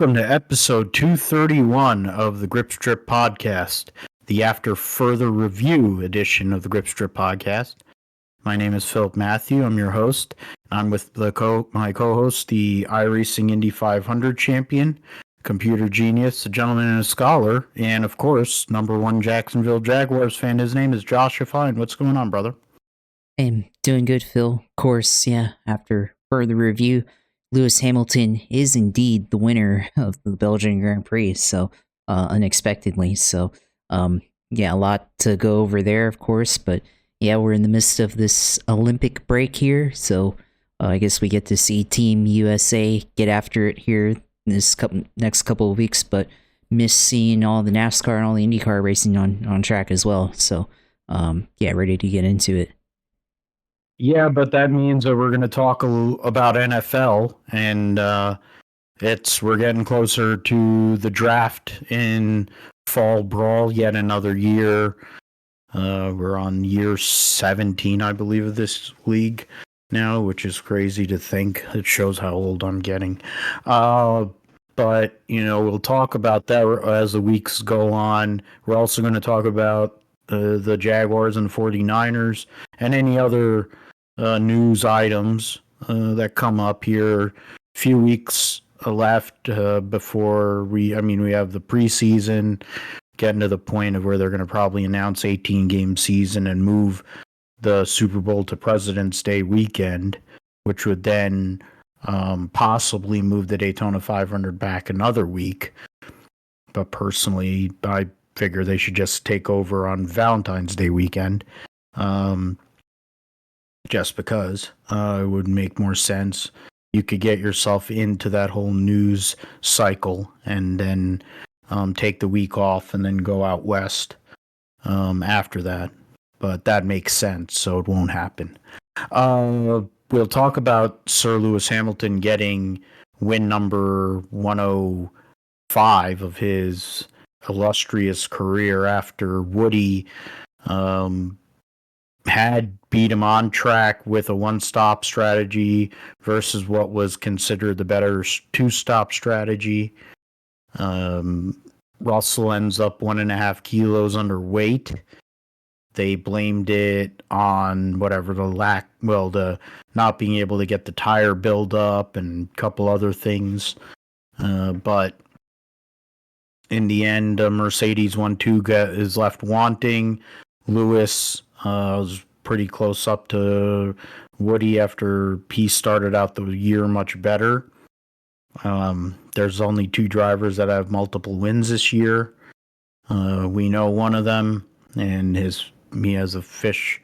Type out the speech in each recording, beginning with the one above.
Welcome to episode 231 of the Grip Strip Podcast, the After Further Review edition of the Grip Strip Podcast. My name is Philip Matthew. I'm your host. I'm with my co-host, the iRacing Indy 500 champion, computer genius, a gentleman and a scholar, and of course, number one Jacksonville Jaguars fan. His name is Josh Fine. What's going on, brother? I'm doing good, Phil. Of course, after further review, Lewis Hamilton is indeed the winner of the Belgian Grand Prix, so unexpectedly. So, a lot to go over there, of course, but yeah, we're in the midst of this Olympic break here, so I guess we get to see Team USA get after it here this next couple of weeks, but miss seeing all the NASCAR and all the IndyCar racing on track as well. So, ready to get into it. Yeah, but that means that we're going to talk about NFL, and we're getting closer to the draft in fall brawl. Yet another year. We're on year 17, I believe, of this league now, which is crazy to think. It shows how old I'm getting. But we'll talk about that as the weeks go on. We're also going to talk about the Jaguars and the 49ers and any other news items that come up here. A few weeks left before we have the preseason, getting to the point of where they're going to probably announce 18-game season and move the Super Bowl to President's Day weekend, which would then possibly move the Daytona 500 back another week. But personally, I figure they should just take over on Valentine's Day weekend. Just because it would make more sense. You could get yourself into that whole news cycle and then take the week off and then go out west after that. But that makes sense, so it won't happen. We'll talk about Sir Lewis Hamilton getting win number 105 of his illustrious career after Woody had beat him on track with a one-stop strategy versus what was considered the better two-stop strategy. Russell ends up 1.5 kilos underweight. They blamed it on the not being able to get the tire buildup and a couple other things. But in the end, Mercedes 1-2 is left wanting. Lewis was pretty close up to Woody after he started out the year much better. There's only two drivers that have multiple wins this year. We know one of them, and he has fish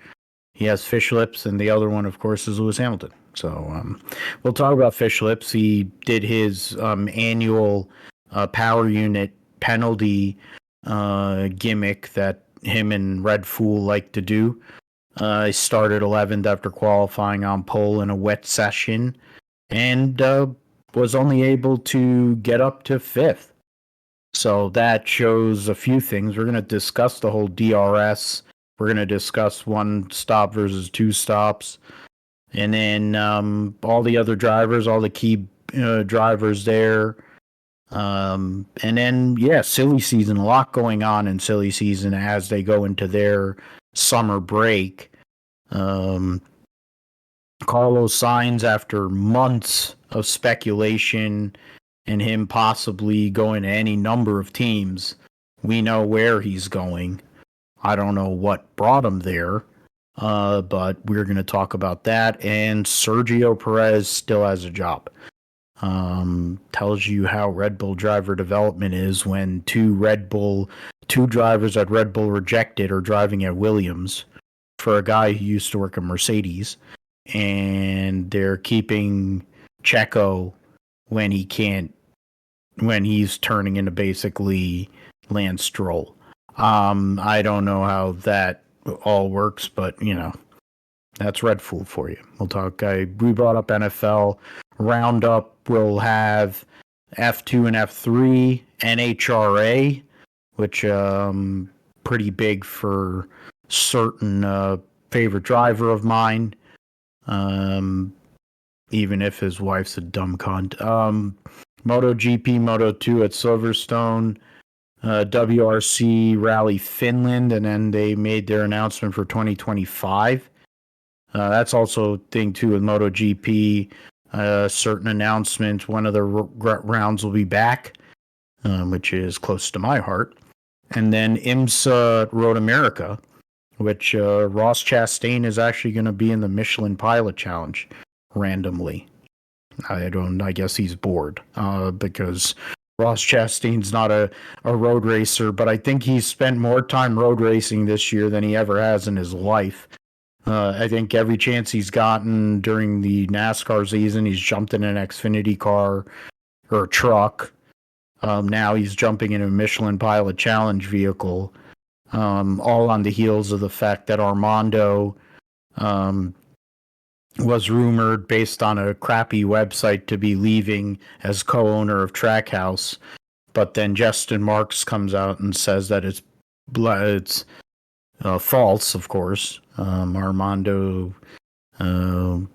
lips, and the other one, of course, is Lewis Hamilton. So we'll talk about fish lips. He did his annual power unit penalty gimmick that him and Red Fool like to do. He started 11th after qualifying on pole in a wet session and was only able to get up to 5th. So that shows a few things. We're going to discuss the whole DRS. We're going to discuss one stop versus two stops. And then all the other drivers, all the key drivers there. And then, silly season, a lot going on in silly season as they go into their summer break. Carlos Sainz, after months of speculation and him possibly going to any number of teams, we know where he's going. I don't know what brought him there, but we're going to talk about that. And Sergio Perez still has a job. Tells you how Red Bull driver development is when two drivers that Red Bull rejected are driving at Williams for a guy who used to work at Mercedes, and they're keeping Checo when he's turning into basically Lance Stroll. I don't know how that all works, but that's Red Fool for you. We'll talk. We brought up NFL roundup. We'll have F2 and F3, NHRA, which pretty big for certain favorite driver of mine, even if his wife's a dumb cunt. MotoGP, Moto2 at Silverstone, WRC Rally Finland, and then they made their announcement for 2025. That's also thing too with MotoGP. Certain announcements. One of the rounds will be back, which is close to my heart. And then IMSA Road America, which Ross Chastain is actually going to be in the Michelin Pilot Challenge randomly. I guess he's bored because Ross Chastain's not a road racer, but I think he's spent more time road racing this year than he ever has in his life. I think every chance he's gotten during the NASCAR season, he's jumped in an Xfinity car or a truck. Now he's jumping in a Michelin Pilot Challenge vehicle, all on the heels of the fact that Armando was rumored, based on a crappy website, to be leaving as co-owner of Trackhouse. But then Justin Marks comes out and says that it's false, of course. Armando wouldn't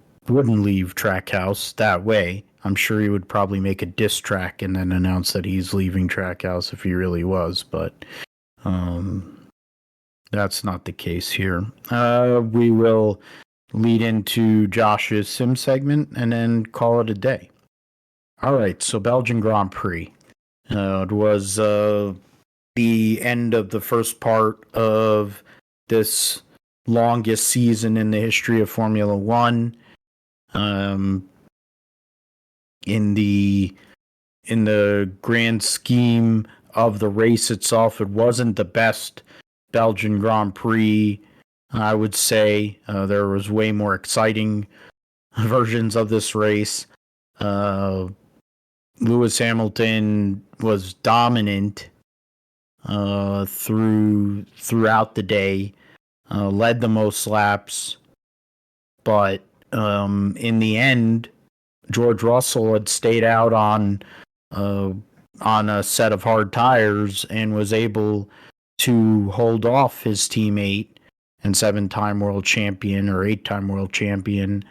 leave Trackhouse that way. I'm sure he would probably make a diss track and then announce that he's leaving Trackhouse if he really was, but that's not the case here. We will lead into Josh's sim segment and then call it a day. All right, so Belgian Grand Prix. It was the end of the first part of this longest season in the history of Formula One. In the grand scheme of the race itself, it wasn't the best Belgian Grand Prix, I would say. There was way more exciting versions of this race. Lewis Hamilton was dominant throughout the day, led the most laps, but in the end, George Russell had stayed out on a set of hard tires and was able to hold off his teammate and 7-time world champion or 8-time world champion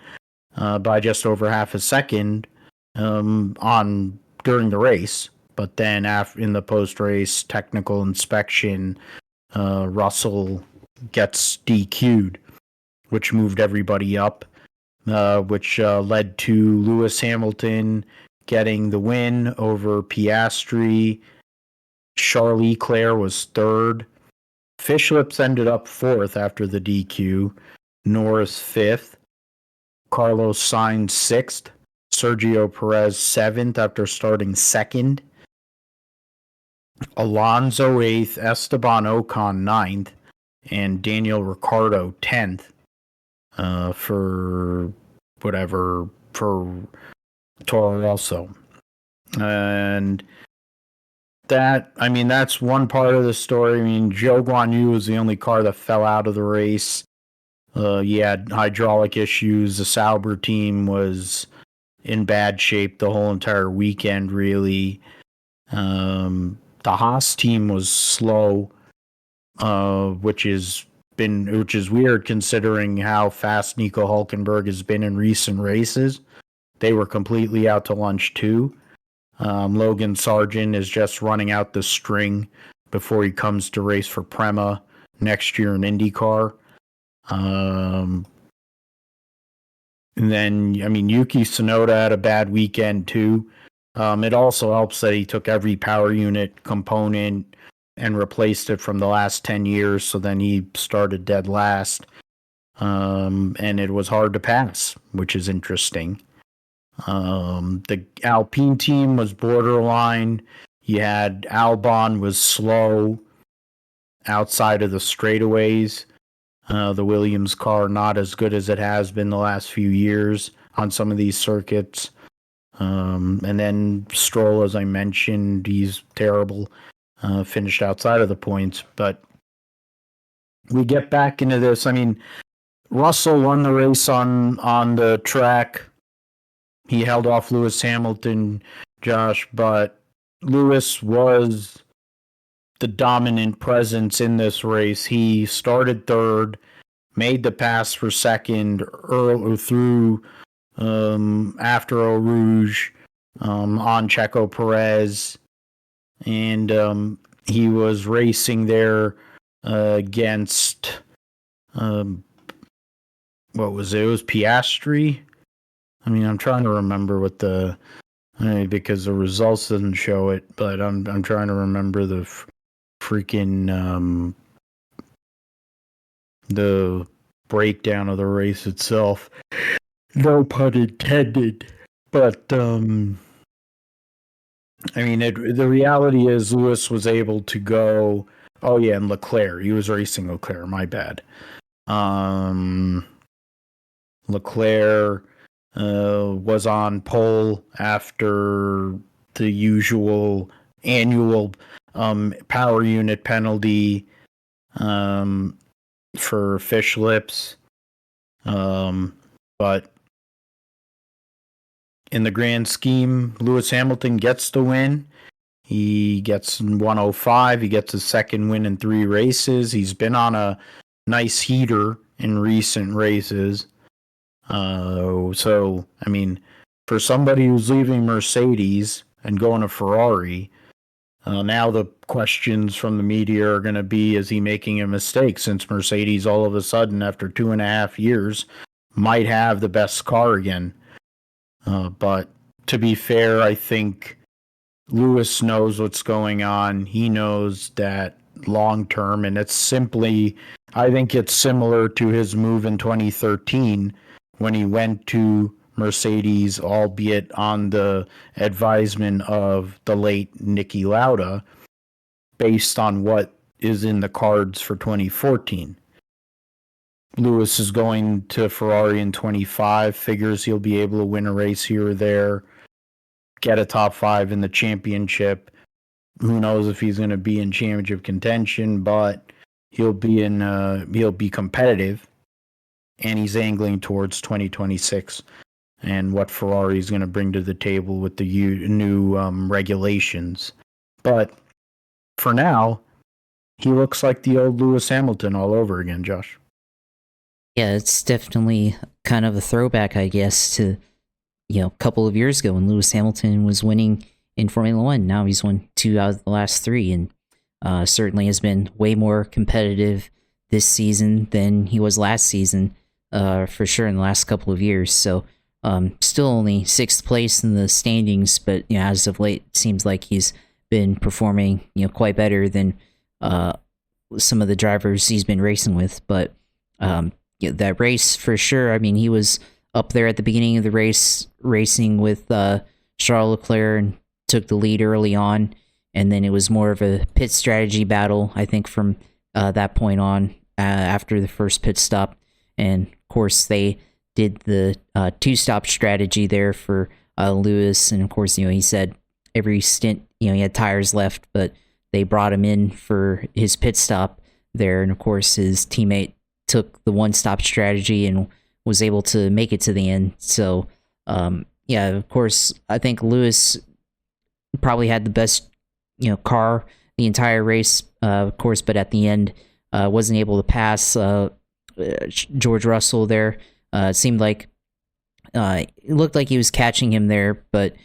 by just over half a second during the race. But then in the post-race technical inspection, Russell gets DQ'd, which moved everybody up, which led to Lewis Hamilton getting the win over Piastri. Charles Leclerc was third. Fishlips ended up fourth after the DQ. Norris fifth. Carlos Sainz sixth. Sergio Perez seventh after starting second. Alonso eighth. Esteban Ocon ninth. And Daniel Ricciardo 10th. For Toro Rosso. And that's one part of the story. I mean, Zhou Guanyu was the only car that fell out of the race. He had hydraulic issues. The Sauber team was in bad shape the whole entire weekend, really. The Haas team was slow, which is weird considering how fast Nico Hulkenberg has been in recent races. They were completely out to lunch too. Logan Sargent is just running out the string before he comes to race for Prema next year in IndyCar. And then, Yuki Tsunoda had a bad weekend too. It also helps that he took every power unit component and replaced it from the last 10 years, so then he started dead last. And it was hard to pass, which is interesting. The Alpine team was borderline. You had Albon was slow outside of the straightaways. The Williams car not as good as it has been the last few years on some of these circuits. And then Stroll, as I mentioned, he's terrible. Finished outside of the points. But we get back into this. Russell won the race on the track. He held off Lewis Hamilton, Josh, but Lewis was the dominant presence in this race. He started third, made the pass for second through after Eau Rouge, on Checo Perez, and he was racing there against what was it? It was Piastri. I mean, I'm trying to remember what because the results didn't show it, but I'm trying to remember the freaking the breakdown of the race itself. No pun intended. But I mean, the reality is Lewis was able to go. Oh yeah, and Leclerc. He was racing Leclerc. My bad. Leclerc was on pole after the usual annual power unit penalty for fish lips. But in the grand scheme, Lewis Hamilton gets the win. He gets 105. He gets his second win in 3 races. He's been on a nice heater in recent races. So, I mean, for somebody who's leaving Mercedes and going to Ferrari, now the questions from the media are going to be, is he making a mistake, since Mercedes all of a sudden, after 2.5 years, might have the best car again. But to be fair, I think Lewis knows what's going on. He knows that long term, and it's simply, I think it's similar to his move in 2013 when he went to Mercedes, albeit on the advisement of the late Niki Lauda, based on what is in the cards for 2014. Lewis is going to Ferrari in 25, figures he'll be able to win a race here or there, get a top 5 in the championship. Who knows if he's going to be in championship contention, but he'll be competitive, and he's angling towards 2026 and what Ferrari is going to bring to the table with the new regulations. But for now, he looks like the old Lewis Hamilton all over again, Josh. Yeah, it's definitely kind of a throwback, I guess, to a couple of years ago when Lewis Hamilton was winning in Formula One. Now he's won 2 out of the last 3, and certainly has been way more competitive this season than he was last season, for sure, in the last couple of years. So still only 6th place in the standings, but as of late, it seems like he's been performing quite better than some of the drivers he's been racing with. But that race, for sure, I mean, he was up there at the beginning of the race, racing with Charles Leclerc, and took the lead early on. And then it was more of a pit strategy battle, I think, from that point on, after the first pit stop. And of course, they did the 2-stop strategy there for Lewis. And of course, he said every stint, he had tires left, but they brought him in for his pit stop there. And of course, his teammate took the 1-stop strategy and was able to make it to the end. So, of course, I think Lewis probably had the best, car the entire race, of course, but at the end, wasn't able to pass George Russell there. It seemed like it looked like he was catching him there, but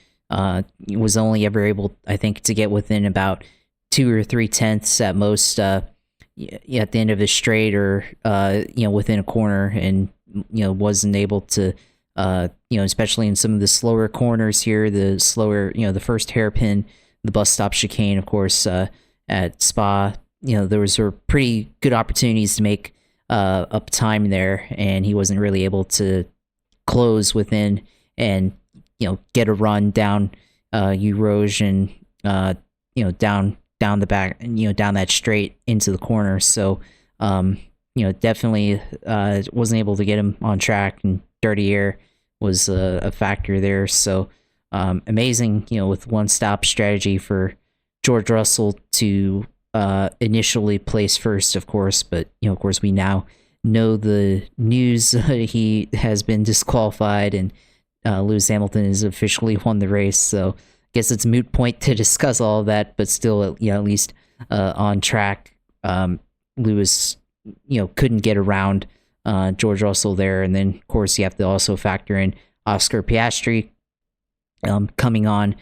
was only ever able, I think, to get within about 2 or 3 tenths at most at the end of the straight, or within a corner, and wasn't able to especially in some of the slower corners here, the slower, the first hairpin, the bus stop chicane, of course, at Spa, there were pretty good opportunities to make up time there, and he wasn't really able to close within and get a run down Eau Rouge, and down the back, down that straight into the corner. So definitely wasn't able to get him on track, and dirty air was a factor there. So amazing, with 1-stop strategy for George Russell to initially place first, of course. But of course, we now know the news. He has been disqualified, and Lewis Hamilton has officially won the race. So I guess it's a moot point to discuss all of that, but still, at least on track. Lewis, couldn't get around George Russell there. And then, of course, you have to also factor in Oscar Piastri, coming on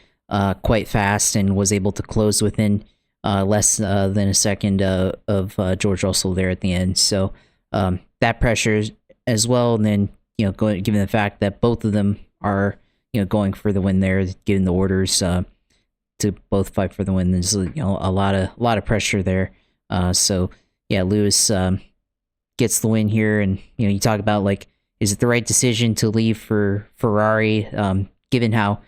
quite fast and was able to close within less than a second of George Russell there at the end. So that pressure as well, and then given the fact that both of them are going for the win there, getting the orders to both fight for the win. There's a lot of pressure there. So yeah, Lewis gets the win here, and you talk about like, is it the right decision to leave for Ferrari, given how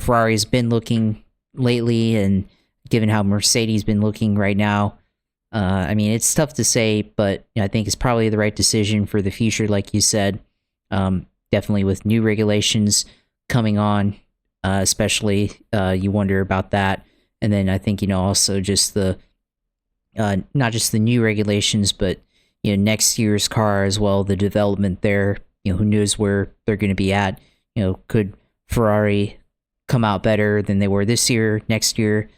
Ferrari's been looking lately, and given how Mercedes been looking right now. I mean, it's tough to say, but I think it's probably the right decision for the future, like you said. Definitely with new regulations coming on, especially you wonder about that. And then I think also just the not just the new regulations, but next year's car as well, the development there. Who knows where they're going to be at? Could Ferrari come out better than they were this year, next year?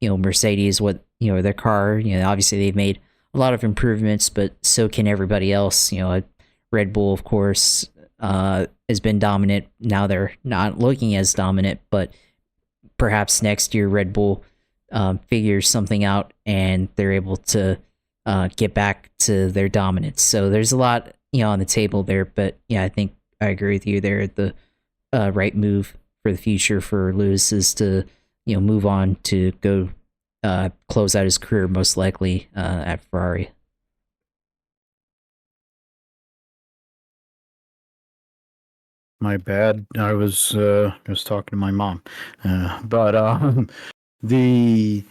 Mercedes, what their car, obviously they've made a lot of improvements, but so can everybody else. Red Bull, of course, has been dominant. Now they're not looking as dominant, but perhaps next year Red Bull figures something out and they're able to get back to their dominance. So there's a lot on the table there, but yeah, I think I agree with you there. The right move for the future for Lewis is to move on to go close out his career most likely at Ferrari. My bad. I was talking to my mom, but yeah.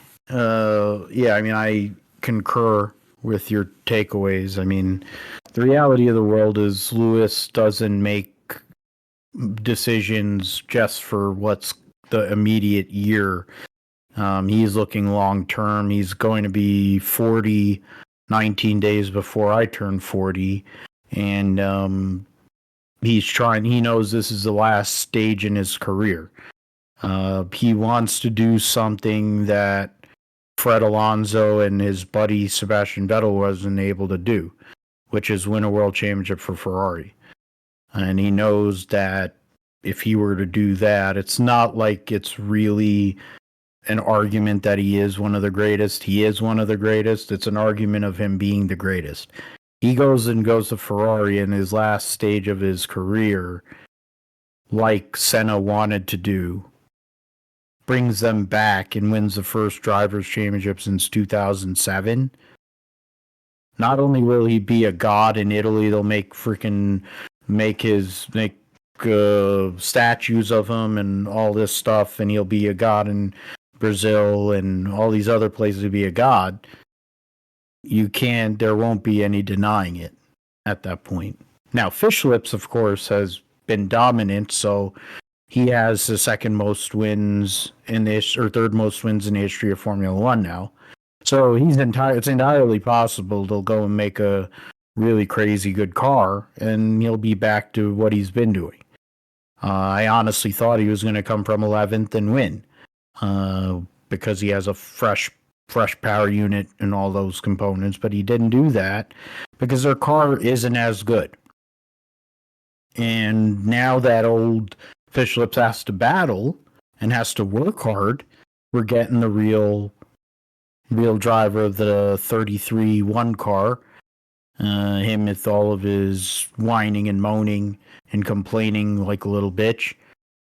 I mean, I concur with your takeaways. I mean, the reality of the world is Lewis doesn't make decisions just for what's the immediate year. He's looking long term. He's going to be 40 19 days before I turn 40, and he knows this is the last stage in his career. He wants to do something that Fred Alonso and his buddy Sebastian Vettel wasn't able to do, which is win a world championship for Ferrari. And he knows that if he were to do that, it's not like it's really an argument that he is one of the greatest. He is one of the greatest. It's an argument of him being the greatest. He goes to Ferrari in his last stage of his career, like Senna wanted to do, brings them back and wins the first Drivers' Championship since 2007. Not only will he be a god in Italy, they'll make statues of him and all this stuff, and he'll be a god in Brazil and all these other places to be a god. There won't be any denying it at that point. Now, Fish Lips, of course, has been dominant, so he has the second most wins third most wins in the history of Formula One now. So it's entirely possible they'll go and make a really crazy good car, and he'll be back to what he's been doing. I honestly thought he was going to come from 11th and win, because he has a fresh power unit and all those components, but he didn't do that because their car isn't as good. And now that old Fish Lips has to battle and has to work hard, we're getting the real driver of the 33-1 car. Him with all of his whining and moaning and complaining like a little bitch,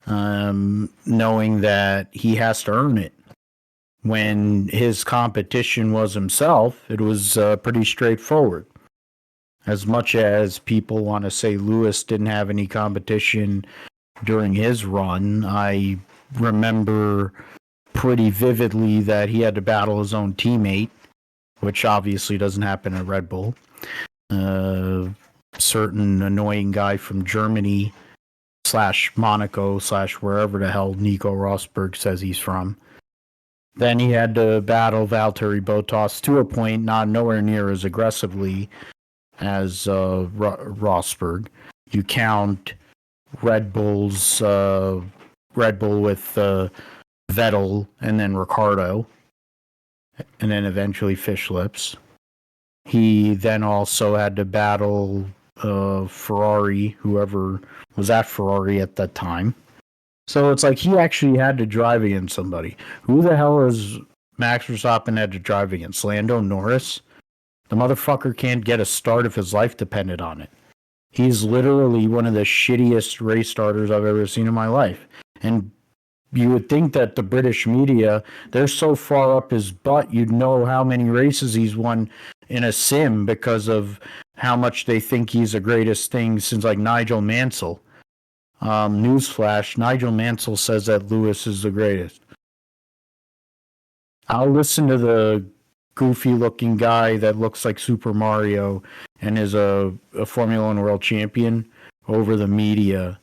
knowing that he has to earn it. When his competition was himself, it was pretty straightforward. As much as people want to say Lewis didn't have any competition during his run, I remember pretty vividly that he had to battle his own teammate, which obviously doesn't happen at Red Bull. Certain annoying guy from Germany / Monaco / wherever the hell Nico Rosberg says he's from. Then he had to battle Valtteri Bottas to a point, not nowhere near as aggressively as Rosberg. You count Red Bull with Vettel and then Ricciardo, and then eventually Fish Lips. He then also had to battle Ferrari, whoever was at Ferrari at that time. So it's like he actually had to drive against somebody. Who the hell is Max Verstappen had to drive against? Lando Norris? The motherfucker can't get a start if his life depended on it. He's literally one of the shittiest race starters I've ever seen in my life. And you would think that the British media, they're so far up his butt, you'd know how many races he's won in a sim because of how much they think he's the greatest thing since like Nigel Mansell. Newsflash, Nigel Mansell says that Lewis is the greatest. I'll listen to the goofy looking guy that looks like Super Mario and is a Formula One world champion over the media.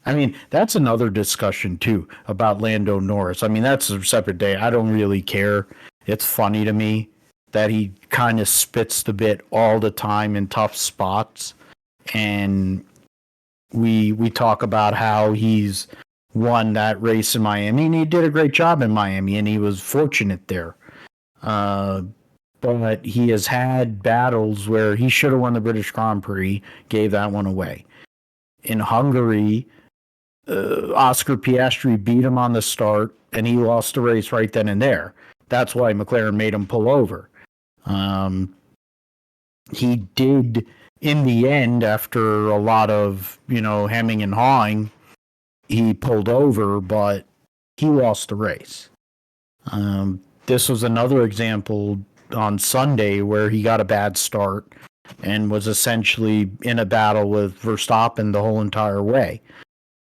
I mean, that's another discussion too about Lando Norris. I mean, that's a separate day. I don't really care. It's funny to me that he kind of spits the bit all the time in tough spots. And we talk about how he's won that race in Miami, and he did a great job in Miami, and he was fortunate there. But he has had battles where he should have won the British Grand Prix, gave that one away. In Hungary, Oscar Piastri beat him on the start, and he lost the race right then and there. That's why McLaren made him pull over. He did, in the end, after a lot of, hemming and hawing, he pulled over, but he lost the race. This was another example on Sunday where he got a bad start and was essentially in a battle with Verstappen the whole entire way,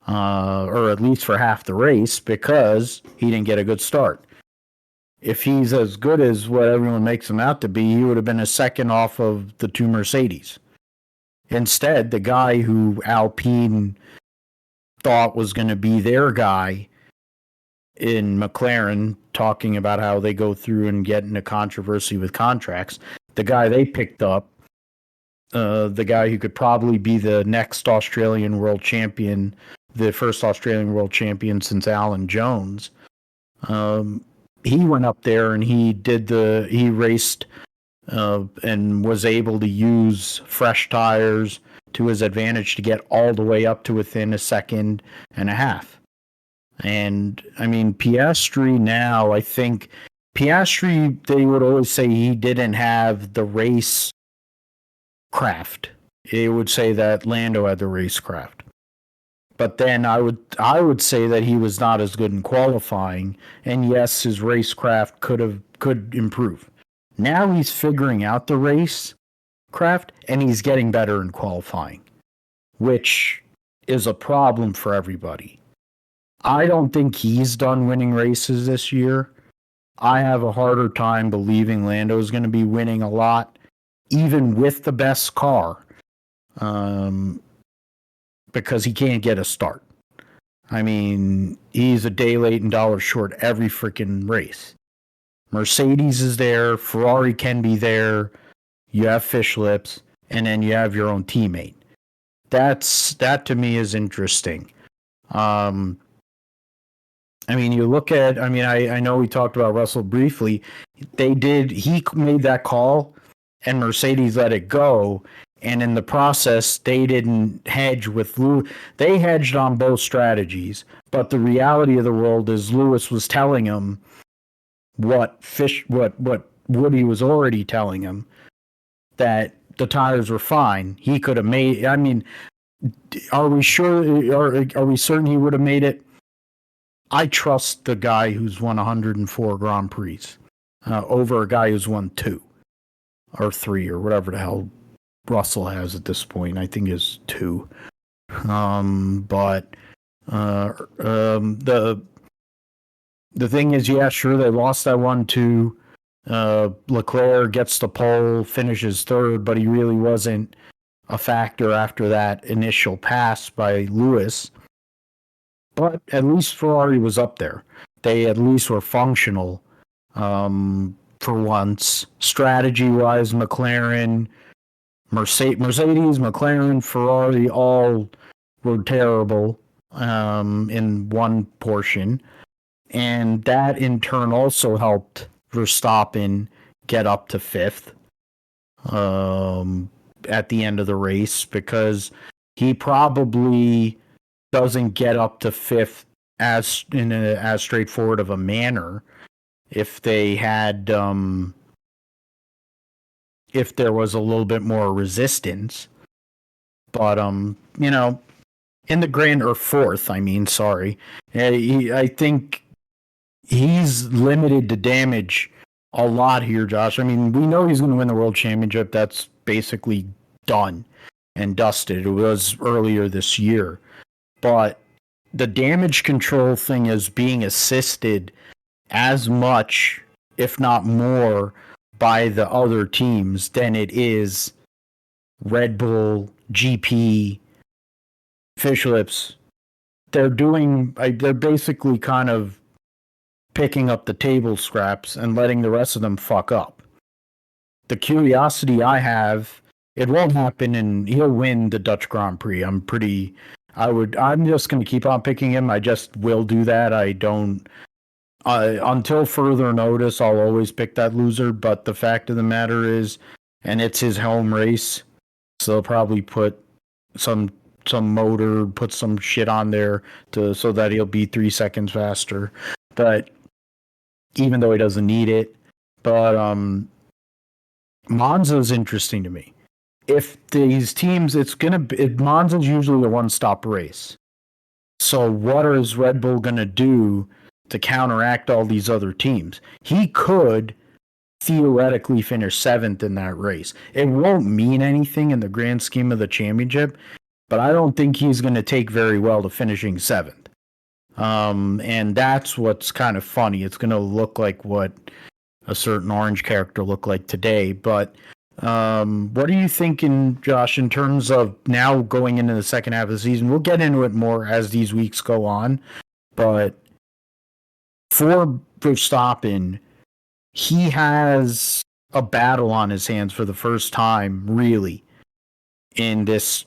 or at least for half the race, because he didn't get a good start. If he's as good as what everyone makes him out to be, he would have been a second off of the two Mercedes. Instead, the guy who Alpine thought was going to be their guy in McLaren, talking about how they go through and get into controversy with contracts, the guy they picked up, the guy who could probably be the next Australian world champion, the first Australian world champion since Alan Jones, he went up there and he raced and was able to use fresh tires to his advantage to get all the way up to within a second and a half. And I mean, Piastri now, I think Piastri, they would always say he didn't have the race craft. They would say that Lando had the race craft. But then I would say that he was not as good in qualifying, and yes, his racecraft could improve. Now he's figuring out the race craft, and he's getting better in qualifying, which is a problem for everybody. I don't think he's done winning races this year. I have a harder time believing Lando is going to be winning a lot, even with the best car. Because he can't get a start. I mean, he's a day late and dollar short every freaking race. Mercedes is there, Ferrari can be there, you have fish lips, and then you have your own teammate. That to me is interesting. I mean, you look at, I know we talked about Russell briefly. He made that call, and Mercedes let it go. And in the process, they didn't hedge with Lewis. They hedged on both strategies. But the reality of the world is Lewis was telling him what Woody was already telling him, that the tires were fine. He could have made, are we sure, are we certain he would have made it? I trust the guy who's won 104 Grand Prix over a guy who's won 2 or 3 or whatever the hell Russell has at this point. I think is 2. But the thing is, yeah, sure, they lost that one to Leclerc, gets the pole, finishes 3rd, but he really wasn't a factor after that initial pass by Lewis. But at least Ferrari was up there. They at least were functional for once. Strategy-wise, McLaren, Mercedes, McLaren, Ferrari, all were terrible in one portion. And that in turn also helped Verstappen get up to 5th at the end of the race, because he probably doesn't get up to fifth as straightforward of a manner if they had if there was a little bit more resistance. But in the grand, or fourth, I mean, sorry, I think he's limited to damage a lot here, Josh. I mean, we know he's going to win the world championship. That's basically done and dusted. It was earlier this year. But the damage control thing is being assisted as much, if not more, by the other teams than it is Red Bull, GP, Fish Lips. They're basically kind of picking up the table scraps and letting the rest of them fuck up. The curiosity I have, it won't happen, and he'll win the Dutch Grand Prix. I'm just going to keep on picking him. I just will do that. I don't, until further notice, I'll always pick that loser. But the fact of the matter is, and it's his home race, so they'll probably put some motor, put some shit on there so that he'll be 3 seconds faster. But even though he doesn't need it. But Monza's interesting to me. If these teams, Monza's usually a one-stop race. So what is Red Bull going to do to counteract all these other teams? He could theoretically finish 7th in that race. It won't mean anything in the grand scheme of the championship, but I don't think he's going to take very well to finishing 7th. And that's what's kind of funny. It's going to look like what a certain orange character looked like today. But what are you thinking, Josh, in terms of now going into the second half of the season? We'll get into it more as these weeks go on. But for Verstappen, he has a battle on his hands for the first time, really, in this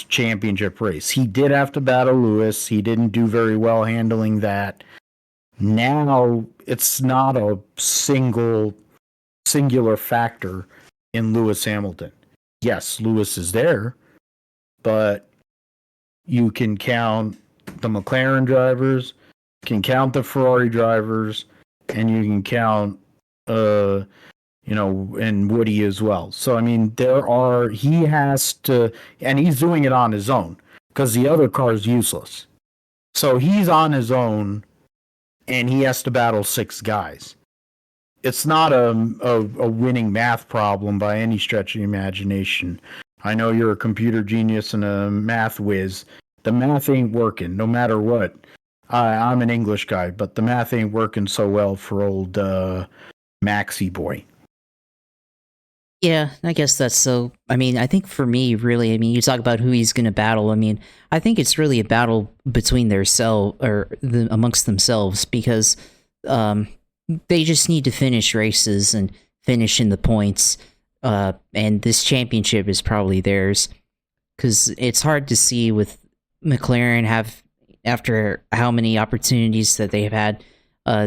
championship race. He did have to battle Lewis. He didn't do very well handling that. Now it's not a singular factor in Lewis Hamilton. Yes, Lewis is there, but you can count the McLaren drivers, can count the Ferrari drivers, and you can count and Woody as well. So, I mean, he has to, and he's doing it on his own because the other car is useless. So he's on his own and he has to battle 6 guys. It's not a winning math problem by any stretch of the imagination. I know you're a computer genius and a math whiz. The math ain't working no matter what. I'm an English guy, but the math ain't working so well for old Maxi boy. Yeah, I guess that's so. I mean, I think for me, really, I mean, you talk about who he's going to battle. I mean, I think it's really a battle between amongst themselves, because they just need to finish races and finish in the points. And this championship is probably theirs, because it's hard to see with McLaren after how many opportunities that they have had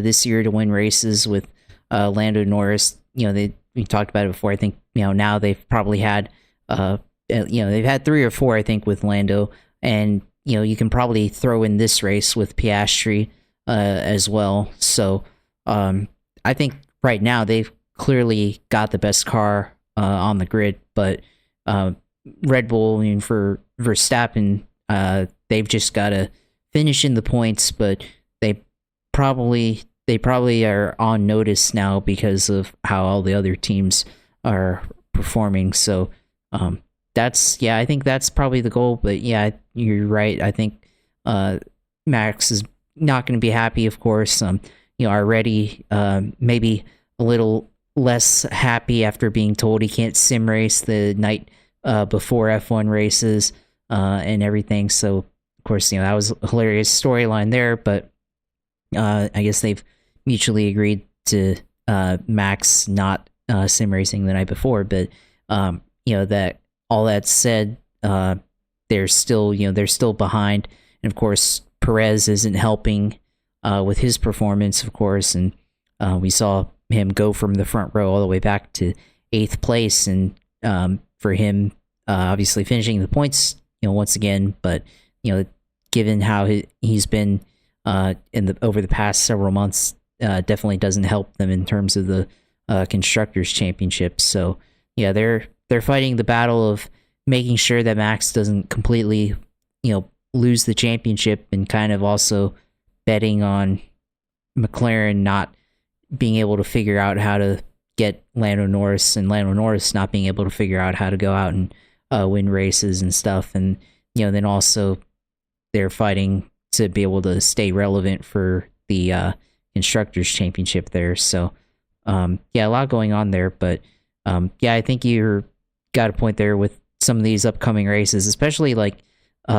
this year to win races with Lando Norris. We talked about it before. I think, now they've probably had, they've had 3 or 4, I think, with Lando. And, you can probably throw in this race with Piastri as well. So I think right now they've clearly got the best car on the grid. But Red Bull, for Verstappen, they've just got to finish in the points. But they probably are on notice now because of how all the other teams are performing. So I think that's probably the goal. But yeah, you're right. I think Max is not going to be happy, of course. Already maybe a little less happy after being told he can't sim race the night before F1 races and everything. So of course, that was a hilarious storyline there. But I guess they've mutually agreed to Max not sim racing the night before. But that all that said, they're still behind, and of course Perez isn't helping with his performance, of course, and we saw him go from the front row all the way back to 8th place, and for him obviously finishing the points once again, but given how he's been over the past several months, definitely doesn't help them in terms of the constructors championship. So yeah, they're fighting the battle of making sure that Max doesn't completely, lose the championship, and kind of also betting on McLaren not being able to figure out how to get Lando Norris, and Lando Norris not being able to figure out how to go out and win races and stuff. And, then also they're fighting to be able to stay relevant for the Constructors Championship there. So, yeah, a lot going on there. But, yeah, I think you got a point there with some of these upcoming races, especially like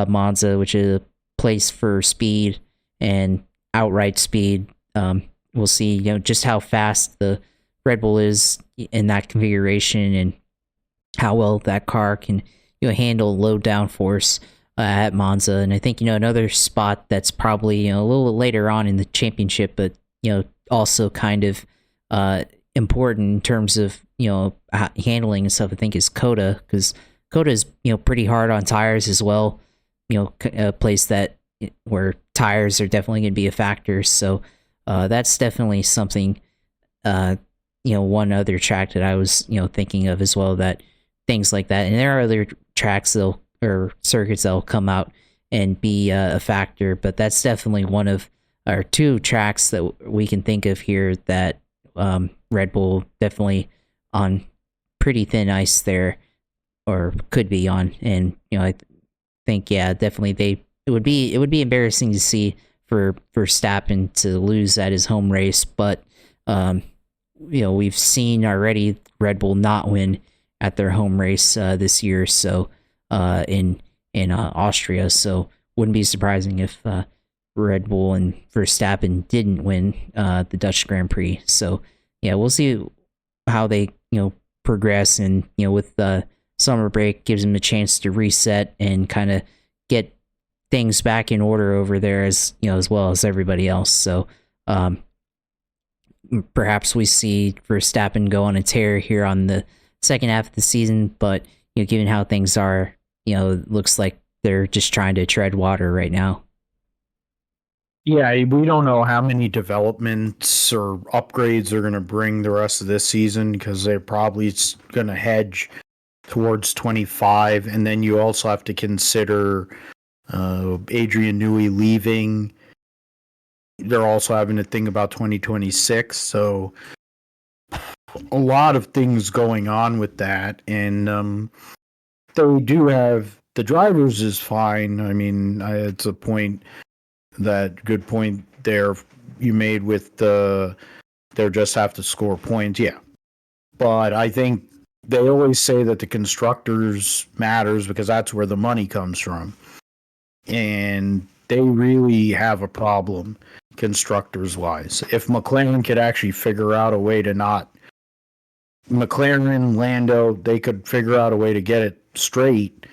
Monza, which is a place for speed and outright speed. We'll see, just how fast the Red Bull is in that configuration, and how well that car can handle low downforce at Monza. And I think another spot that's probably a little later on in the championship, but also kind of important in terms of handling and stuff, I think, is Coda, because Coda is pretty hard on tires as well. A place that where tires are definitely going to be a factor. So that's definitely something. One other track that I was thinking of as well, that things like that, and there are other tracks or circuits that'll come out and be a factor, but that's definitely one of our two tracks that we can think of here that Red Bull definitely on pretty thin ice there, or could be on. And I think, yeah, definitely it would be embarrassing to see for Verstappen to lose at his home race, but we've seen already Red Bull not win at their home race this year, so in Austria. So wouldn't be surprising if Red Bull and Verstappen didn't win the Dutch Grand Prix. So yeah, we'll see how they progress, and with the summer break gives them a chance to reset and kind of get things back in order over there, as as well as everybody else. So perhaps we see Verstappen go on a tear here on the second half of the season, but given how things are, it looks like they're just trying to tread water right now. Yeah, we don't know how many developments or upgrades they're going to bring the rest of this season, because they're probably going to hedge towards 25, and then you also have to consider Adrian Newey leaving. They're also having to think about 2026, so a lot of things going on with that. And they do have the drivers is fine. I mean, it's a good point there you made with they just have to score points. Yeah, but I think they always say that the constructors matters because that's where the money comes from, and they really have a problem constructors wise. If McLaren could actually figure out a way to not McLaren, Lando, they could figure out a way to get it straight,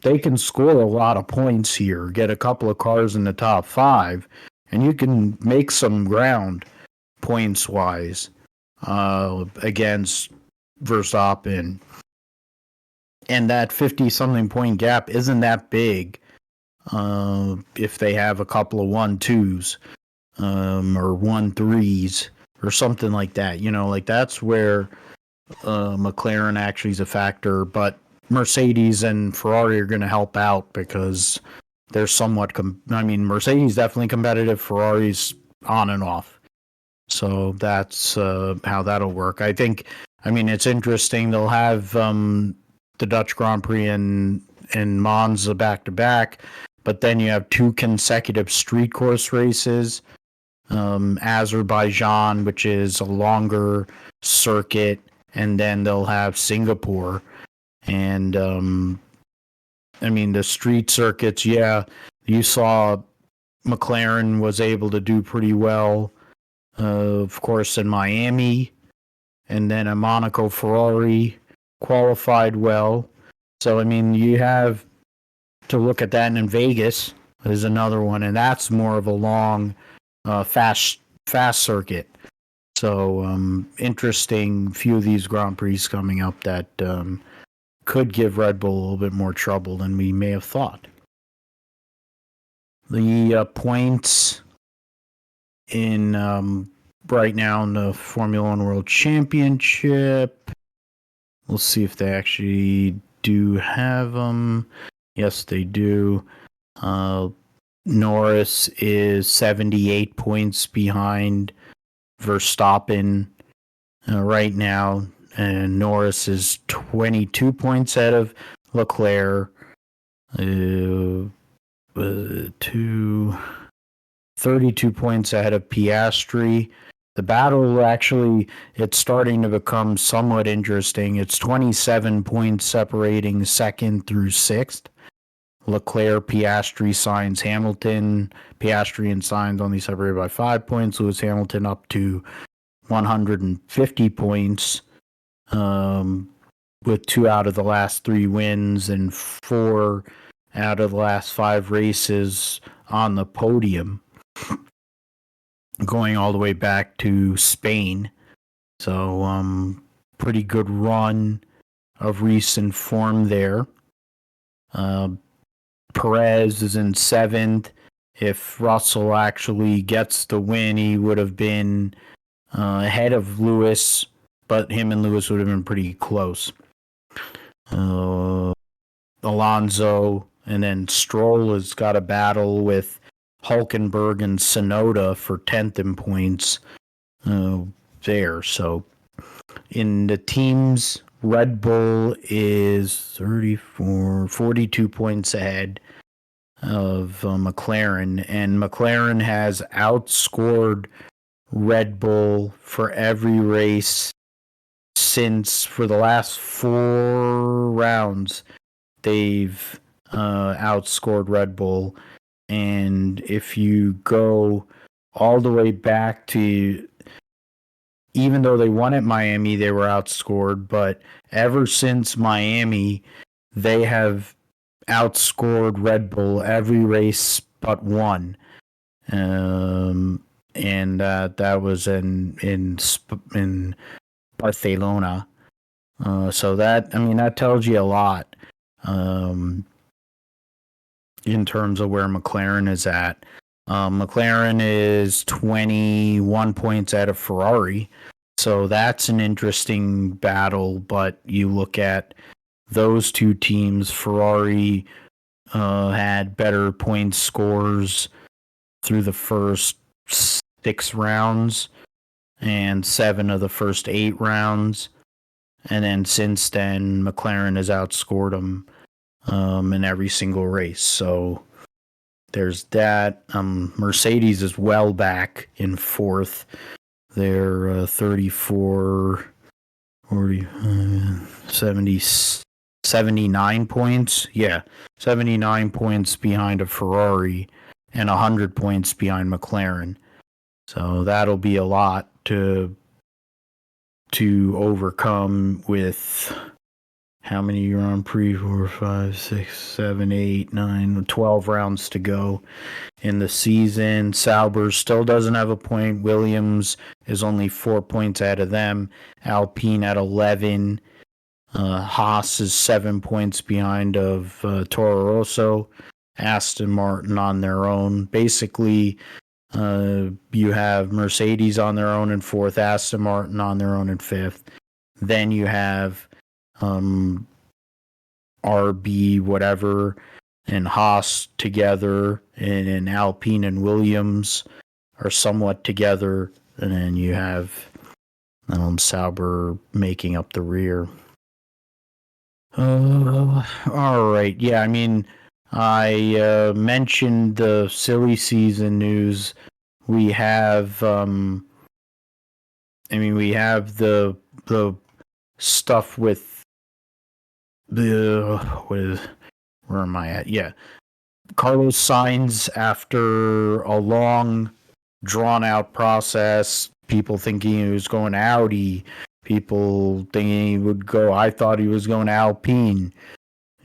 they can score a lot of points here, get a couple of cars in the top 5, and you can make some ground points wise against Verstappen. And that 50-something point gap isn't that big if they have a couple of 1-2s or 1-3s or something like that. Like that's where McLaren actually is a factor. But Mercedes and Ferrari are going to help out because they're somewhat. Mercedes definitely competitive. Ferrari's on and off. So that's how that'll work. I think. It's interesting. They'll have the Dutch Grand Prix and Monza back to back, but then you have 2 consecutive street course races. Azerbaijan, which is a longer circuit, and then they'll have Singapore. And the street circuits, yeah, you saw McLaren was able to do pretty well, of course, in Miami, and then at Monaco, Ferrari qualified well. So, you have to look at that, and in Vegas is another one, and that's more of a long, fast circuit. So, interesting few of these Grand Prix coming up that could give Red Bull a little bit more trouble than we may have thought. The points in right now in the Formula One World Championship. We'll see if they actually do have them. Yes, they do. Norris is 78 points behind Verstappen right now, and Norris is 22 points ahead of Leclerc. 32 points ahead of Piastri. The battle actually, it's starting to become somewhat interesting. It's 27 points separating second through sixth. Leclerc, Piastri, Sainz, Hamilton. Piastri and Sainz only separated by 5 points. Lewis Hamilton up to 150 points with 2 out of the last 3 wins and 4 out of the last 5 races on the podium, going all the way back to Spain. So, pretty good run of recent form there. Perez is in 7th. If Russell actually gets the win, he would have been ahead of Lewis, but him and Lewis would have been pretty close. Alonso and then Stroll has got a battle with Hulkenberg and Tsunoda for 10th in points there. So in the teams, Red Bull is 42 points ahead of McLaren, and McLaren has outscored Red Bull for every race since, for the last 4 rounds, they've outscored Red Bull. And if you go all the way back to, even though they won at Miami, they were outscored, but ever since Miami, they have outscored Red Bull every race but one. And that was in Barcelona. So that tells you a lot in terms of where McLaren is at. McLaren is 21 points out of Ferrari, so that's an interesting battle. But you look at those two teams, Ferrari had better point scores through the first 6 rounds and 7 of the first 8 rounds. And then since then, McLaren has outscored them in every single race. So there's that. Mercedes is well back in 4th. They're 34, 40, 70, 79 points. Yeah, 79 points behind a Ferrari and 100 points behind McLaren. So that'll be a lot to overcome with how many Grand Prix? 4, 5, 6, 7, 8, 9, 12 rounds to go in the season. Sauber still doesn't have a point. Williams is only 4 points ahead of them. Alpine at 11. Haas is 7 points behind of Toro Rosso. Aston Martin on their own. Basically, you have Mercedes on their own in 4th, Aston Martin on their own in 5th. Then you have RB whatever and Haas together, and Alpine and Williams are somewhat together, and then you have Sauber making up the rear. All right, yeah, I mentioned the silly season news. We have we have the stuff with where am I at? Yeah. Carlos Sainz, after a long drawn out process, people thinking he was going to Audi, people thinking he would go, I thought he was going to Alpine.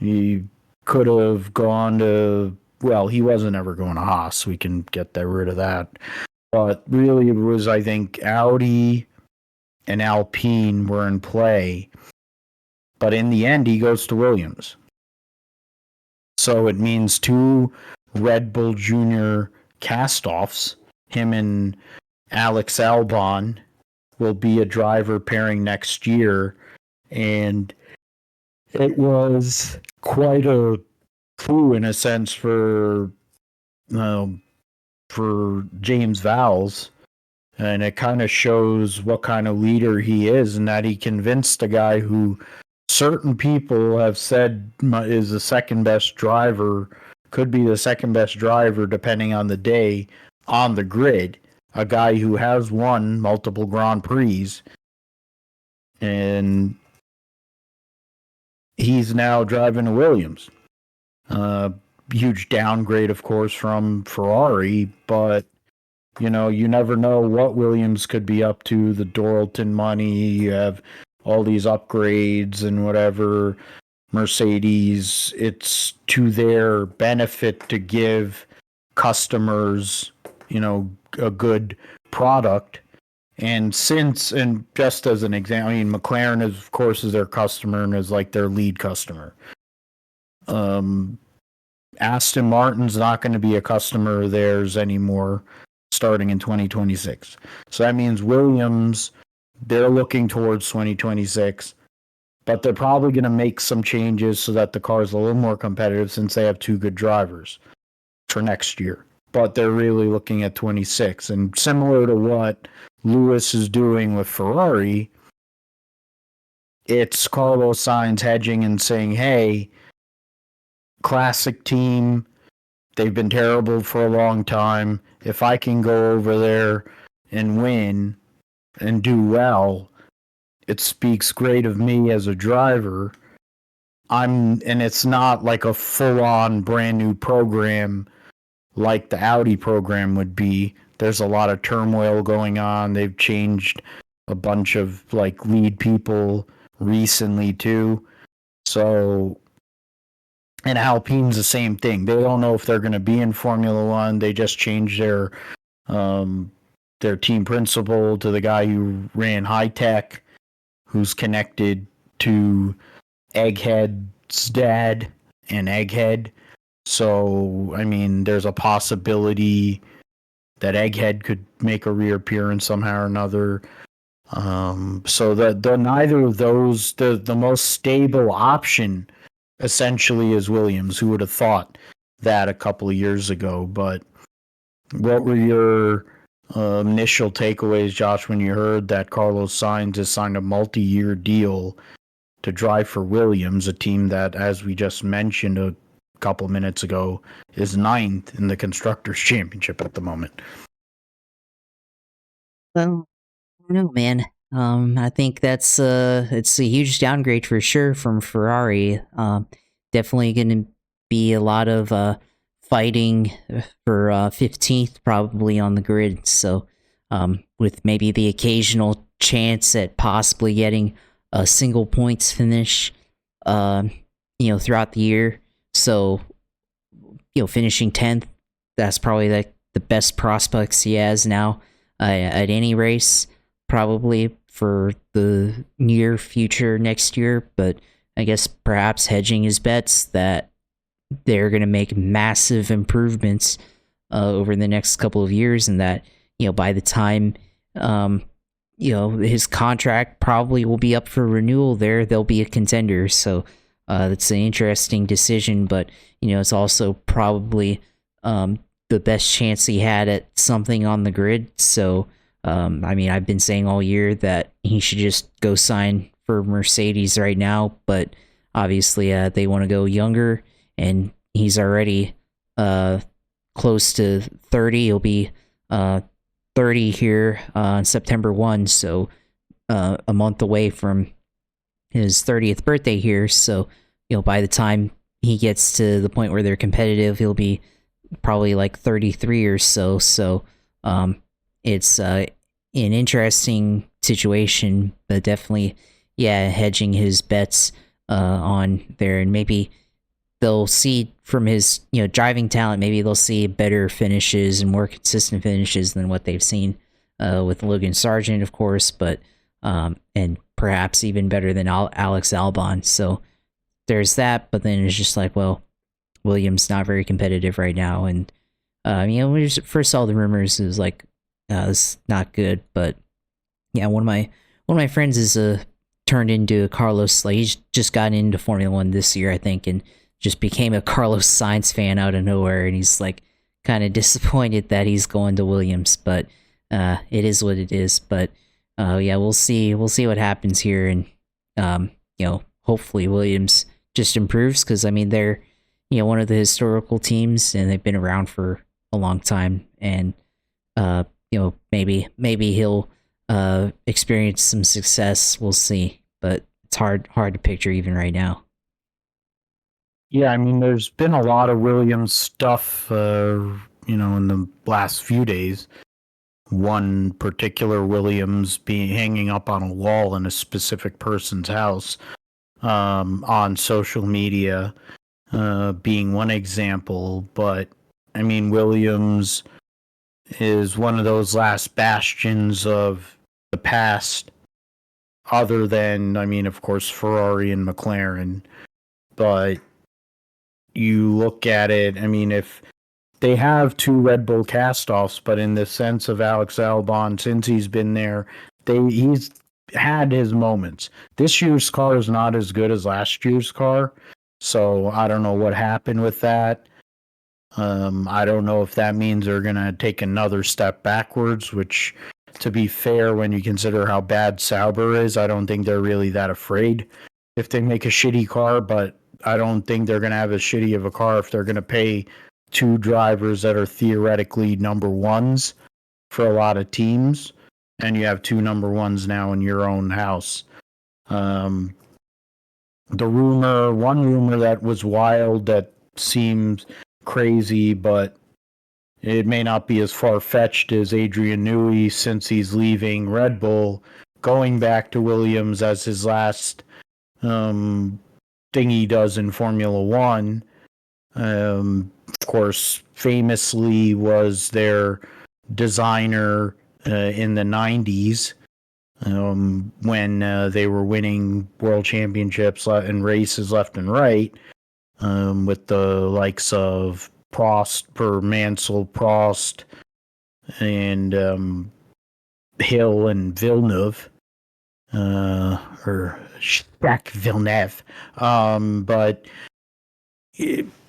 He could have gone to, well, he wasn't ever going to Haas. We can get rid of that. But really, it was, I think, Audi and Alpine were in play. But in the end, he goes to Williams. So it means 2 Red Bull Junior cast-offs. Him and Alex Albon will be a driver pairing next year, and it was quite a coup in a sense for James Vowles, and it kind of shows what kind of leader he is, and that he convinced a guy who certain people have said is the second best driver, could be the second best driver depending on the day on the grid, a guy who has won multiple Grand Prix, and he's now driving a Williams. Huge downgrade, of course, from Ferrari, but you never know what Williams could be up to. The Dorilton money, you have all these upgrades and whatever. Mercedes, it's to their benefit to give customers, a good product. And just as an example, McLaren is, of course, is their customer and is like their lead customer. Aston Martin's not going to be a customer of theirs anymore starting in 2026. So that means Williams, they're looking towards 2026, but they're probably going to make some changes so that the car is a little more competitive since they have two good drivers for next year. But they're really looking at 26. And similar to what Lewis is doing with Ferrari, it's Carlos Sainz hedging and saying, hey, classic team, they've been terrible for a long time. If I can go over there and win and do well, it speaks great of me as a driver. And it's not like a full-on brand new program like the Audi program would be. There's a lot of turmoil going on. They've changed a bunch of lead people recently too. So, and Alpine's the same thing. They don't know if they're going to be in Formula One. They just changed their team principal to the guy who ran High Tech, who's connected to Egghead's dad and Egghead. So, there's a possibility that Egghead could make a reappearance somehow or another. So that neither of those, the most stable option essentially is Williams. Who would have thought that a couple of years ago? But what were your initial takeaways, Josh, when you heard that Carlos Sainz has signed a multi-year deal to drive for Williams, a team that, as we just mentioned a couple minutes ago, is 9th in the Constructors' Championship at the moment? Well, I don't know, man. I think it's a huge downgrade for sure from Ferrari. Definitely going to be a lot of fighting for 15th probably on the grid. So, with maybe the occasional chance at possibly getting a single points finish, throughout the year. So, finishing 10th, that's probably the best prospects he has now at any race, probably for the near future next year. But I guess perhaps hedging his bets that they're going to make massive improvements over the next couple of years, and that by the time his contract probably will be up for renewal, they'll be a contender. So that's an interesting decision, but it's also probably the best chance he had at something on the grid. So I've been saying all year that he should just go sign for Mercedes right now, but obviously they want to go younger, and he's already close to 30. He'll be 30 here on September 1, so a month away from his 30th birthday here. So by the time he gets to the point where they're competitive, he'll be probably 33 or so. So it's an interesting situation, but definitely hedging his bets on there, and maybe they'll see from his driving talent, maybe they'll see better finishes and more consistent finishes than what they've seen with Logan Sargent, of course, but and perhaps even better than Alex Albon. So there's that, but then it's just Williams not very competitive right now, and when we first saw the rumors, it was like it's not good. But yeah, one of my friends is turned into Carlos. Like he's just gotten into Formula One this year, I think, and just became a Carlos Sainz fan out of nowhere, and he's like kind of disappointed that he's going to Williams, but it is what it is. But yeah, we'll see what happens here, and hopefully Williams just improves, because I mean they're one of the historical teams, and they've been around for a long time, and maybe he'll experience some success. We'll see, but it's hard to picture even right now. Yeah, I mean, there's been a lot of Williams stuff, in the last few days. One particular Williams being hanging up on a wall in a specific person's house, on social media, being one example. But I mean, Williams is one of those last bastions of the past, other than, I mean, of course, Ferrari and McLaren. But you look at it, I mean, if they have two Red Bull cast-offs, but in the sense of Alex Albon, since he's been there, he's had his moments. This year's car is not as good as last year's car, so I don't know what happened with that. I don't know if that means they're going to take another step backwards, which, to be fair, when you consider how bad Sauber is, I don't think they're really that afraid if they make a shitty car, but I don't think they're going to have as shitty of a car if they're going to pay two drivers that are theoretically number ones for a lot of teams, and you have two number ones now in your own house. One rumor that was wild, that seems crazy, but it may not be as far-fetched as Adrian Newey, since he's leaving Red Bull, going back to Williams as his last thing he does in Formula One. Of course, famously was their designer in the 90s, when they were winning world championships and races left and right, with the likes of Mansell, Prost, and Hill and Villeneuve, or Jacques Villeneuve. But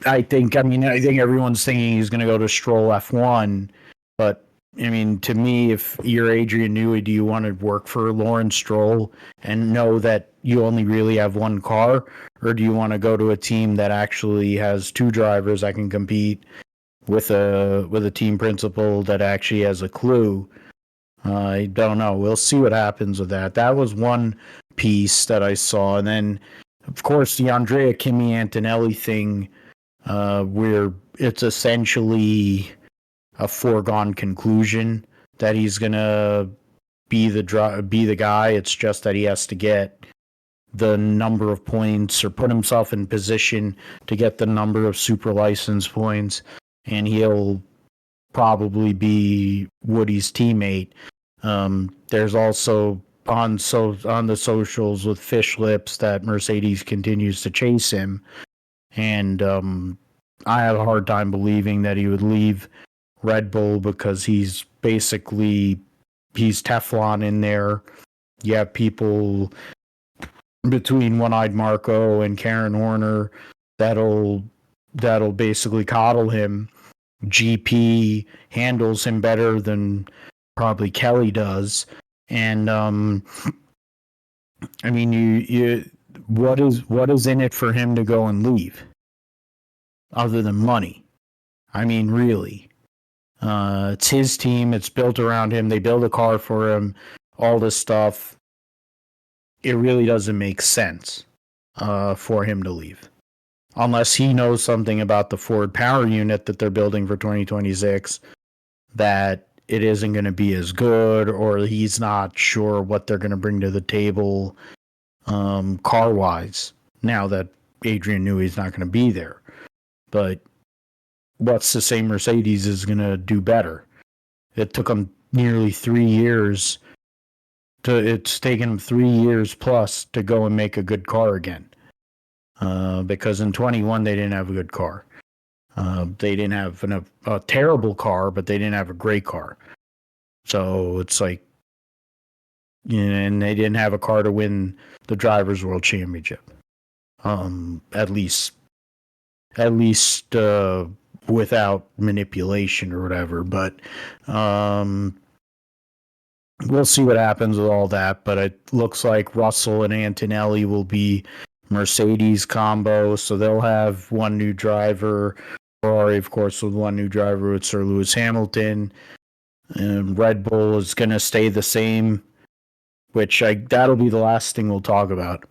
I think everyone's thinking he's going to go to Stroll F1, but I mean, to me, if you're Adrian Newey, do you want to work for Lawrence Stroll and know that you only really have one car, or do you want to go to a team that actually has two drivers that can compete with a team principal that actually has a clue? I don't know. We'll see what happens with that. That was one piece that I saw, and then, of course, the Andrea Kimi Antonelli thing, where it's essentially a foregone conclusion that he's gonna be the guy. It's just that he has to get the number of points, or put himself in position to get the number of super license points, and he'll probably be Woody's teammate. There's also on the socials with fish lips that Mercedes continues to chase him, and I have a hard time believing that he would leave Red Bull, because he's Teflon in there. You have people between One-Eyed Marco and Karen Horner that'll basically coddle him. GP handles him better than probably Kelly does, and I mean, you what is in it for him to go and leave, other than money? I mean, really. It's his team. It's built around him. They build a car for him. All this stuff. It really doesn't make sense for him to leave, unless he knows something about the Ford power unit that they're building for 2026, that it isn't going to be as good, or he's not sure what they're going to bring to the table, car-wise, now that Adrian Newey's not going to be there. But what's to say Mercedes is going to do better? It took them nearly 3 years. It's taken them 3 years plus to go and make a good car again. Because in 21 they didn't have a good car. They didn't have a terrible car, but they didn't have a great car. So it's like, and they didn't have a car to win the Drivers' World Championship. At least without manipulation or whatever. But we'll see what happens with all that. But it looks like Russell and Antonelli will be Mercedes combo, so they'll have one new driver. Ferrari, of course, with one new driver with Sir Lewis Hamilton. And Red Bull is going to stay the same, that'll be the last thing we'll talk about.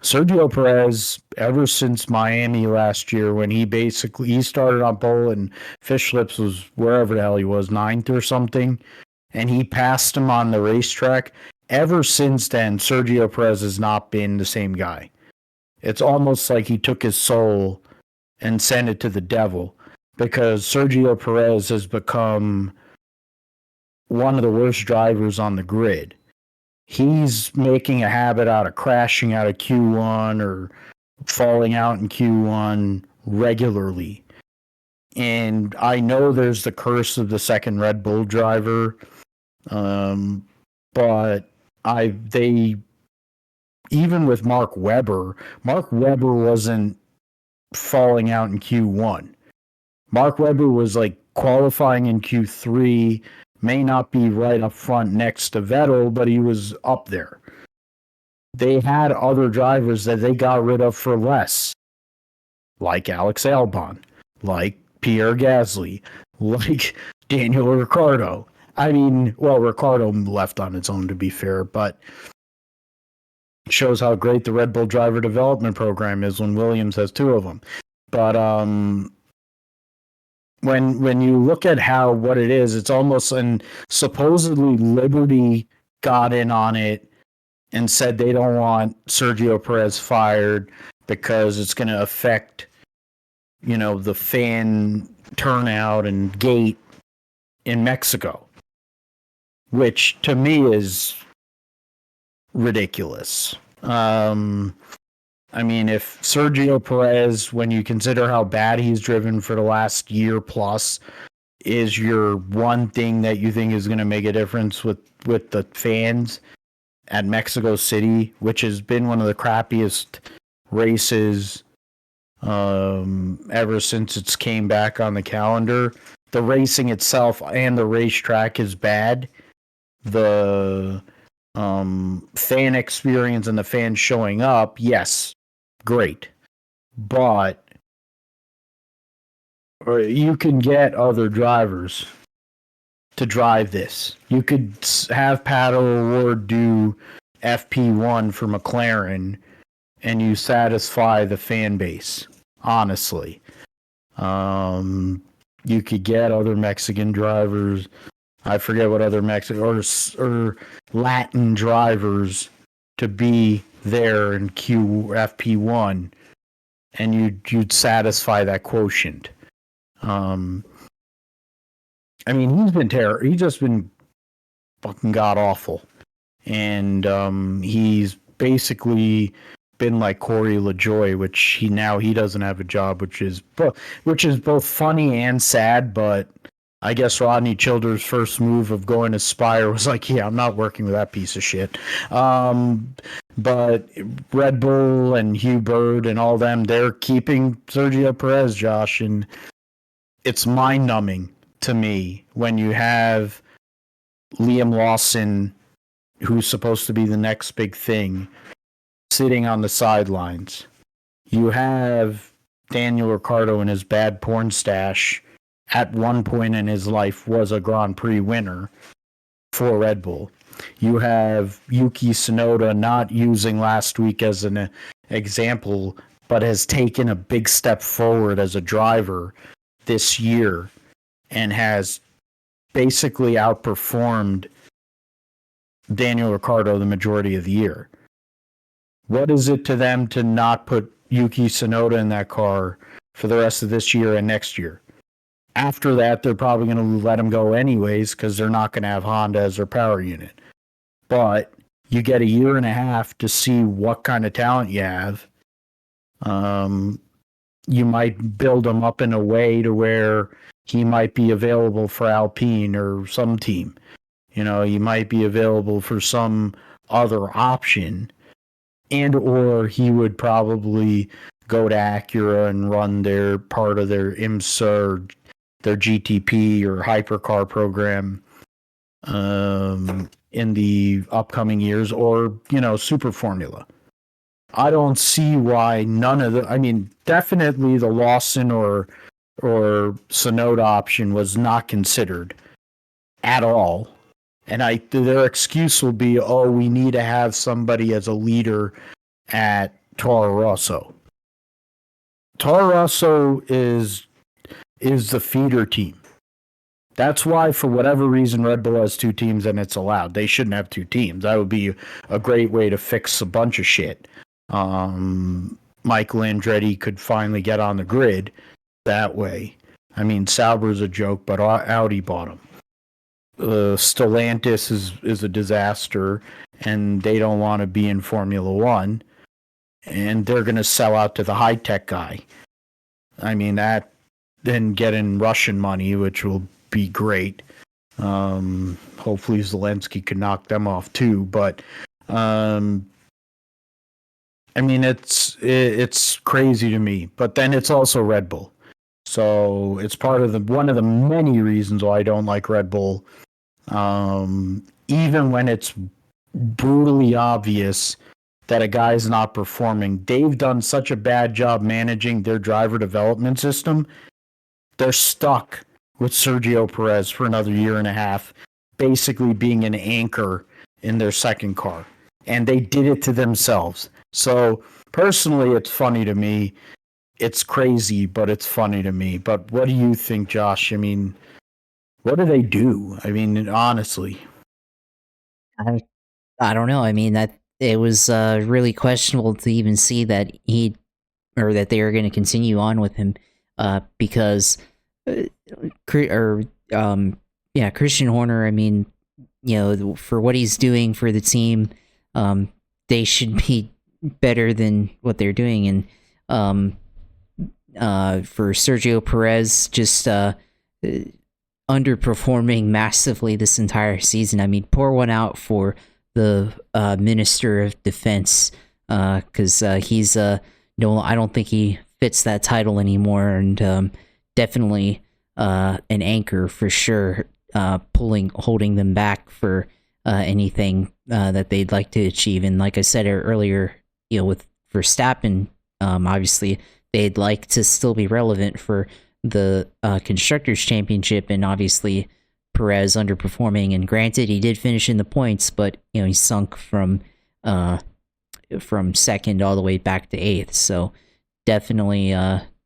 Sergio Perez, ever since Miami last year, when he started on pole and Fish Lips was wherever the hell he was, 9th or something, and he passed him on the racetrack. Ever since then, Sergio Perez has not been the same guy. It's almost like he took his soul and sent it to the devil, because Sergio Perez has become one of the worst drivers on the grid. He's making a habit out of crashing out of Q1 or falling out in Q1 regularly. And I know there's the curse of the second Red Bull driver, but even with Mark Webber wasn't falling out in Q1. Mark Webber was like qualifying in Q3, may not be right up front next to Vettel, but he was up there. They had other drivers that they got rid of for less, like Alex Albon, like Pierre Gasly, like Daniel Ricciardo. I mean, well, Ricciardo left on its own, to be fair, but shows how great the Red Bull driver development program is when Williams has 2 of them. But when you look at what it is, it's almost, and supposedly Liberty got in on it and said they don't want Sergio Perez fired because it's going to affect, the fan turnout and gate in Mexico, which to me is ridiculous. I mean, if Sergio Perez, when you consider how bad he's driven for the last year plus, is your one thing that you think is going to make a difference with the fans at Mexico City, which has been one of the crappiest races ever since it's came back on the calendar. The racing itself and the racetrack is bad. The fan experience and the fans showing up, yes, great, but you can get other drivers to drive this. You could have Pato O'Ward do FP1 for McLaren, and you satisfy the fan base. Honestly, you could get other Mexican drivers. I forget what other Mexican or Latin drivers to be there in FP1, and you'd satisfy that quotient. I mean, he's been terrible. He's just been fucking god awful, and he's basically been like Corey LaJoie, which he doesn't have a job, which is both funny and sad. But I guess Rodney Childers' first move of going to Spire was like, yeah, I'm not working with that piece of shit. But Red Bull and Hugh Bird and all them, they're keeping Sergio Perez, Josh, and it's mind-numbing to me when you have Liam Lawson, who's supposed to be the next big thing, sitting on the sidelines. You have Daniel Ricciardo and his bad porn stash at one point in his life was a Grand Prix winner for Red Bull. You have Yuki Tsunoda not using last week as an example, but has taken a big step forward as a driver this year and has basically outperformed Daniel Ricciardo the majority of the year. What is it to them to not put Yuki Tsunoda in that car for the rest of this year and next year? After that, they're probably going to let him go anyways because they're not going to have Honda as their power unit. But you get a year and a half to see what kind of talent you have. you might build him up in a way to where he might be available for Alpine or some team. You might be available for some other option, and or he would probably go to Acura and run their part of their IMSA or their GTP or hypercar program in the upcoming years, or Super Formula. I don't see why none of the. I mean, definitely the Lawson or Sonoda option was not considered at all. And their excuse will be, oh, we need to have somebody as a leader at Toro Rosso. Toro Rosso is the feeder team. That's why, for whatever reason, Red Bull has two teams and it's allowed. They shouldn't have two teams. That would be a great way to fix a bunch of shit. Michael Andretti could finally get on the grid that way. I mean, Sauber's a joke, but Audi bought him. Stellantis is a disaster, and they don't want to be in Formula One, and they're going to sell out to the high-tech guy. I mean, that then get in Russian money, which will be great. Hopefully Zelensky can knock them off too, but I mean, it's crazy to me, but then it's also Red Bull. So it's one of the many reasons why I don't like Red Bull. Even when it's brutally obvious that a guy's not performing, they've done such a bad job managing their driver development system. They're stuck with Sergio Perez for another year and a half, basically being an anchor in their second car. And they did it to themselves. So personally, it's funny to me. It's crazy, but it's funny to me. But what do you think, Josh? I mean, what do they do? I mean, honestly. I don't know. I mean, that it was really questionable to even see that that they were going to continue on with him because Christian Horner, I mean, for what he's doing for the team, they should be better than what they're doing. And for Sergio Perez, just underperforming massively this entire season. I mean, pour one out for the Minister of Defense, because he's no, I don't think he fits that title anymore, and definitely an anchor for sure, holding them back for anything that they'd like to achieve. And like I said earlier, with Verstappen, obviously they'd like to still be relevant for the Constructors' Championship, and obviously Perez underperforming. And granted, he did finish in the points, but he sunk from second all the way back to eighth. So definitely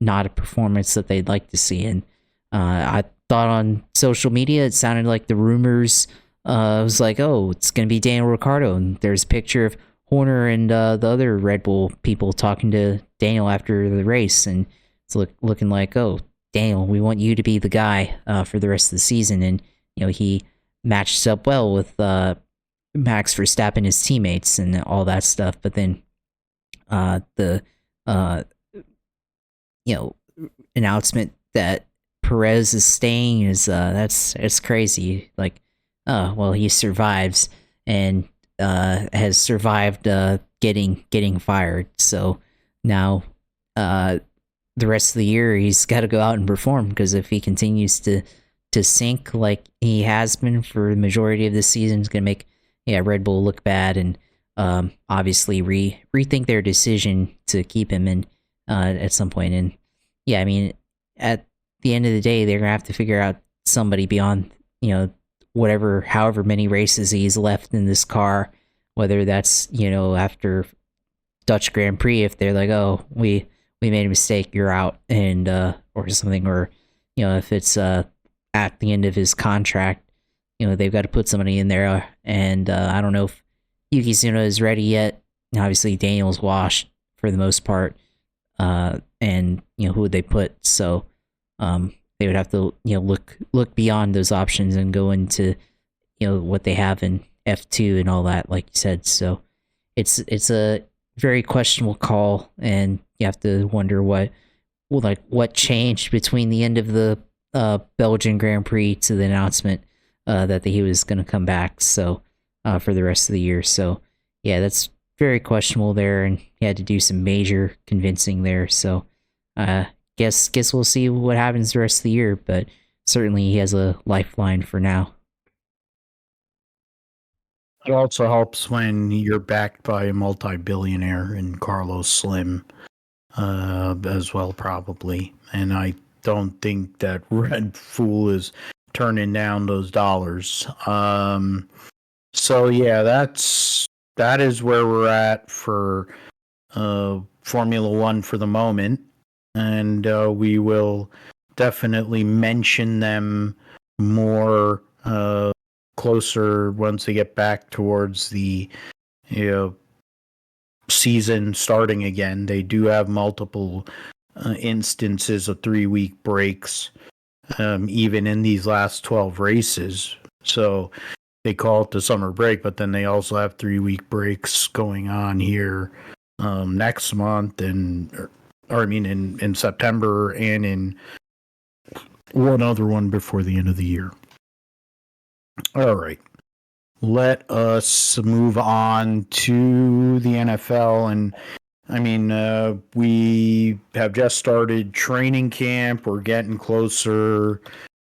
not a performance that they'd like to see. And I thought on social media it sounded like the rumors was like, oh, it's gonna be Daniel Ricciardo, and there's a picture of Horner and the other Red Bull people talking to Daniel after the race, and it's looking like, oh, Daniel, we want you to be the guy for the rest of the season. And he matched up well with Max Verstappen, his teammates, and all that stuff. But then the announcement that Perez is staying is it's crazy. Like, well, he survives and has survived getting fired. So now the rest of the year he's got to go out and perform, because if he continues to sink like he has been for the majority of this season, it's going to make Red Bull look bad, and obviously rethink their decision to keep him in at some point. And I mean, at the end of the day, they're going to have to figure out somebody beyond however many races he's left in this car, whether that's after Dutch Grand Prix, if they're like, oh, we made a mistake, you're out, and or something, or if it's at the end of his contract, they've got to put somebody in there. And I don't know if Yuki Tsunoda is ready yet. Obviously, Daniel's washed for the most part, and who would they put? So they would have to look beyond those options and go into what they have in F2 and all that, like you said. So it's a very questionable call, and you have to wonder what what changed between the end of the Belgian Grand Prix to the announcement that he was going to come back. So for the rest of the year. So yeah, that's very questionable there, and he had to do some major convincing there. So guess we'll see what happens the rest of the year, but certainly he has a lifeline for now. It also helps when you're backed by a multi-billionaire in Carlos Slim as well, probably. And I don't think that Red Fool is turning down those dollars. So yeah, that is where we're at for Formula One for the moment, and we will definitely mention them more closer once they get back towards the season starting again. They do have multiple instances of 3-week breaks, even in these last 12 races. So they call it the summer break, but then they also have 3-week breaks going on here next month, in September, and in one other one before the end of the year. All right. Let us move on to the NFL. And we have just started training camp. We're getting closer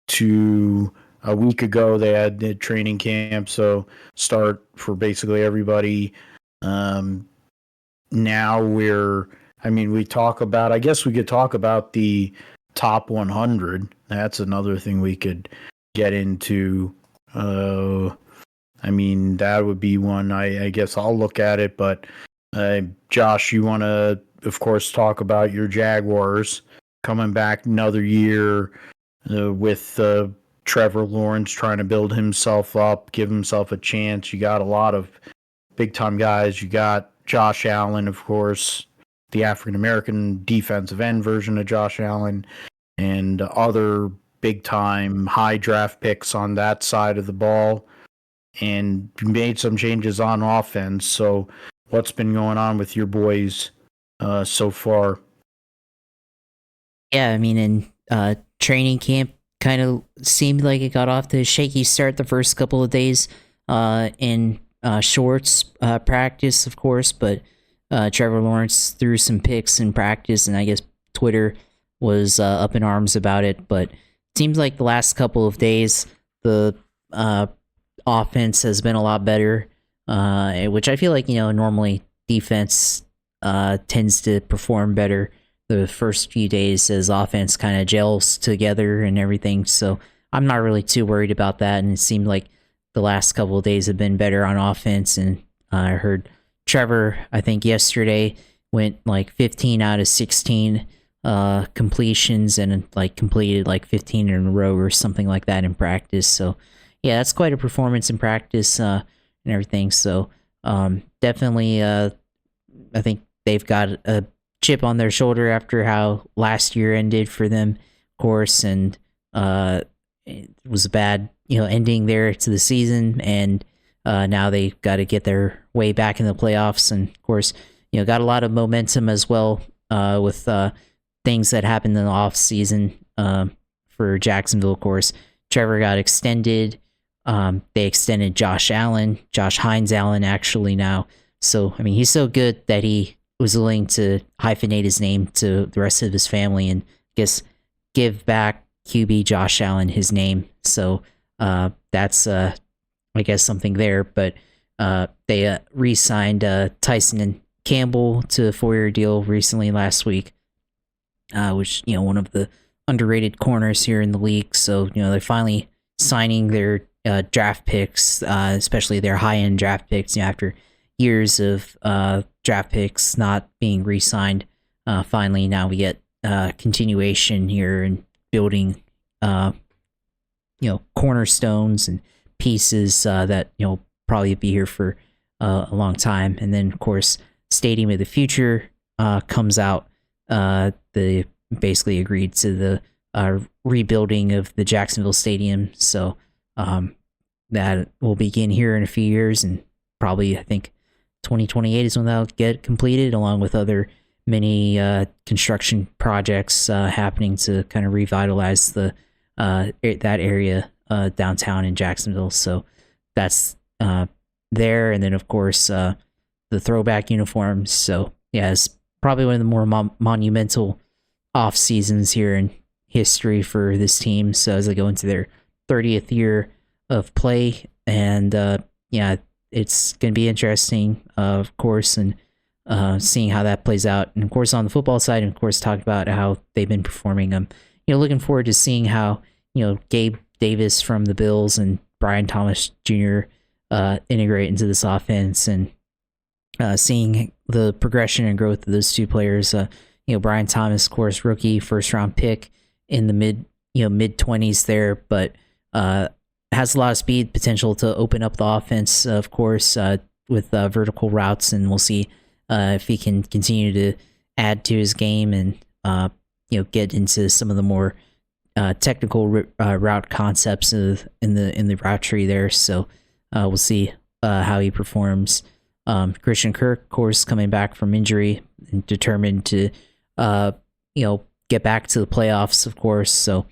to a week ago. They had the training camp, so start for basically everybody. Now we talk about, I guess we could talk about the top 100. That's another thing we could get into. That would be one. I guess I'll look at it, but Josh, you want to, of course, talk about your Jaguars coming back another year with Trevor Lawrence trying to build himself up, give himself a chance. You got a lot of big-time guys. You got Josh Allen, of course, the African-American defensive end version of Josh Allen, and other big-time high draft picks on that side of the ball, and made some changes on offense. So what's been going on with your boys so far? Yeah, in training camp kind of seemed like it got off to a shaky start the first couple of days in shorts practice, of course, but Trevor Lawrence threw some picks in practice, and I guess Twitter was up in arms about it, but it seems like the last couple of days the offense has been a lot better, which I feel like, normally defense tends to perform better the first few days as offense kind of gels together and everything. So I'm not really too worried about that. And it seemed like the last couple of days have been better on offense. And I heard Trevor, I think yesterday, went like 15 out of 16 completions and completed 15 in a row or something like that in practice. So yeah, that's quite a performance in practice and everything. So definitely I think they've got a chip on their shoulder after how last year ended for them, of course, and it was a bad ending there to the season, and now they got to get their way back in the playoffs, and of course got a lot of momentum as well with things that happened in the off season for Jacksonville. Of course, Trevor got extended. They extended Josh Hines Allen actually now. So he's so good that he was willing to hyphenate his name to the rest of his family and give back QB Josh Allen his name. So that's I guess something there. But they re-signed Tyson and Campbell to a 4-year deal recently last week, which one of the underrated corners here in the league. So they're finally signing their draft picks, especially their high-end draft picks. After years of draft picks not being re-signed, finally now we get continuation here and building cornerstones and pieces that probably be here for a long time. And then of course Stadium of the Future comes out. They basically agreed to the rebuilding of the Jacksonville Stadium, so that will begin here in a few years, and probably I think 2028 is when that'll get completed, along with other many construction projects happening to kind of revitalize that area downtown in Jacksonville. So that's there, and then of course the throwback uniforms. So yeah, it's probably one of the more monumental off seasons here in history for this team. So as they go into their 30th year of play, and yeah, it's going to be interesting, of course, and seeing how that plays out. And of course, on the football side, and of course, talk about how they've been performing. Looking forward to seeing how Gabe Davis from the Bills and Brian Thomas Jr. Integrate into this offense, and seeing the progression and growth of those two players. Brian Thomas, of course, rookie, first round pick in the mid 20s there, but has a lot of speed potential to open up the offense, of course, with vertical routes, and we'll see if he can continue to add to his game and get into some of the more technical route concepts in the route tree there. So we'll see how he performs. Christian Kirk, of course, coming back from injury and determined to get back to the playoffs, of course. So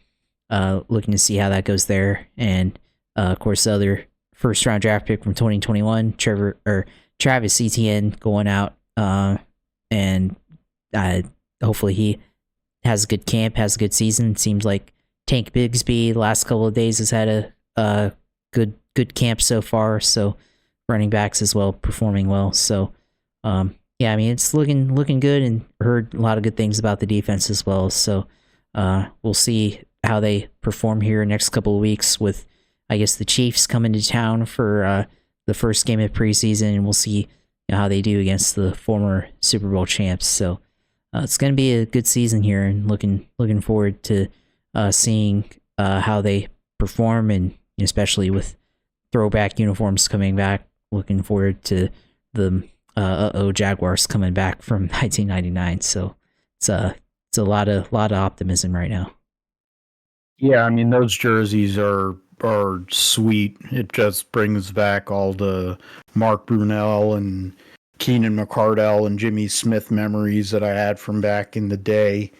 looking to see how that goes there. And of course, the other first round draft pick from 2021, Travis Etienne, going out, and hopefully he has a good camp, has a good season. Seems like Tank Bigsby the last couple of days has had a good camp so far. So running backs as well performing well. So yeah, I mean, it's looking good, and heard a lot of good things about the defense as well. So we'll see how they perform here next couple of weeks, with I guess the Chiefs coming to town for the first game of preseason, and we'll see how they do against the former Super Bowl champs. So it's going to be a good season here, and looking forward to seeing how they perform, and especially with throwback uniforms coming back. Looking forward to the Jaguars coming back from 1999. So it's a lot of optimism right now. Yeah, I mean, those jerseys are sweet. It just brings back all the Mark Brunell and Keenan McCardell and Jimmy Smith memories that I had from back in the day.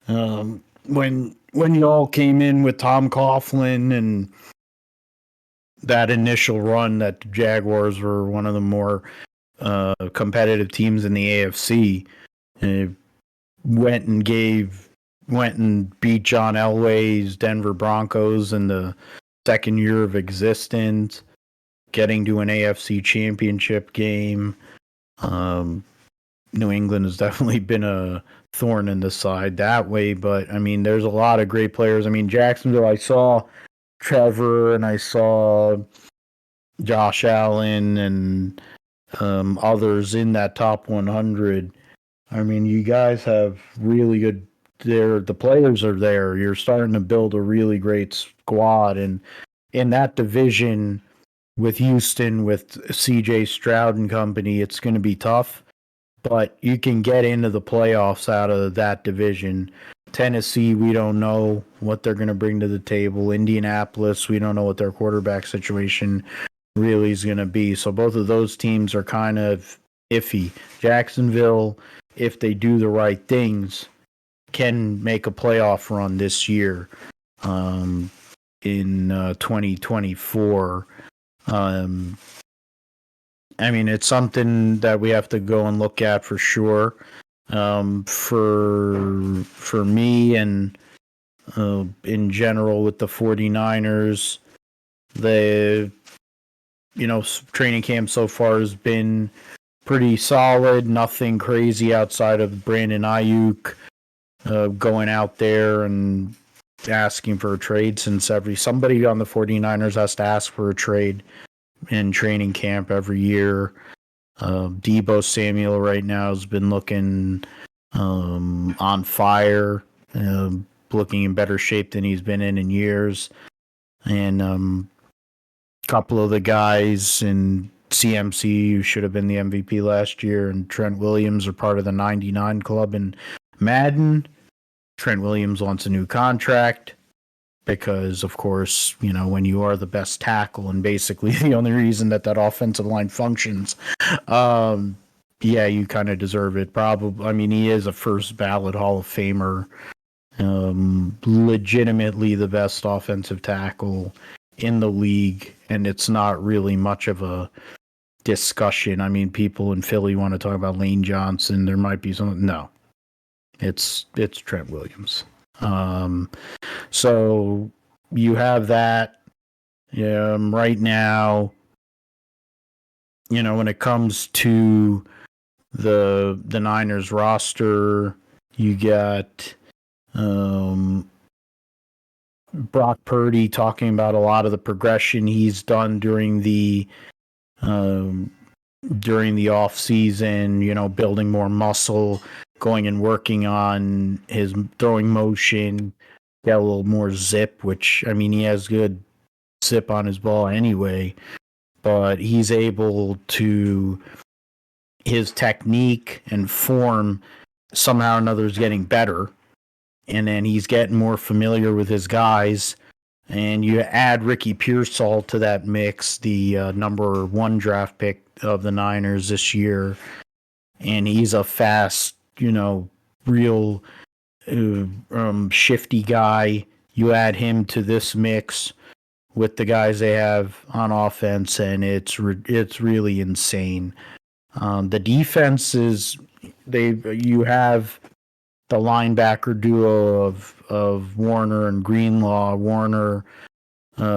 When you all came in with Tom Coughlin and that initial run, that the Jaguars were one of the more competitive teams in the AFC. Went and beat John Elway's Denver Broncos in the second year of existence, getting to an AFC championship game. New England has definitely been a thorn in the side that way, but I mean, there's a lot of great players. I mean, Jacksonville, I saw Trevor and I saw Josh Allen and others in that top 100. I mean, you guys have really good. The players are there. You're starting to build a really great squad, and in that division with Houston, with C.J. Stroud and company, it's going to be tough. But you can get into the playoffs out of that division. Tennessee, we don't know what they're going to bring to the table. Indianapolis, we don't know what their quarterback situation really is going to be. So both of those teams are kind of iffy. Jacksonville, if they do the right things, can make a playoff run this year in 2024. I mean, it's something that we have to go and look at for sure. For me and in general with the 49ers, the training camp so far has been pretty solid. Nothing crazy outside of Brandon Ayuk going out there and asking for a trade, since somebody on the 49ers has to ask for a trade in training camp every year. Deebo Samuel right now has been looking on fire, looking in better shape than he's been in years. And a couple of the guys in CMC who should have been the MVP last year, and Trent Williams, are part of the 99 club in Madden. Trent Williams wants a new contract because, of course, when you are the best tackle and basically the only reason that offensive line functions, yeah, you kind of deserve it. Probably. I mean, he is a first ballot Hall of Famer. Legitimately the best offensive tackle in the league, and it's not really much of a discussion. I mean, people in Philly want to talk about Lane Johnson. There might be some. No, it's Trent Williams. So you have that. Right now, when it comes to the Niners roster, you got Brock Purdy talking about a lot of the progression he's done during the off season, building more muscle, going and working on his throwing motion, get a little more zip, which, I mean, he has good zip on his ball anyway, but he's able to, his technique and form somehow or another is getting better. And then he's getting more familiar with his guys. And you add Ricky Pearsall to that mix, the number 1 draft pick of the Niners this year. And he's a fast, real shifty guy. You add him to this mix with the guys they have on offense, and it's really insane. The defense is, you have the linebacker duo of Warner and Greenlaw.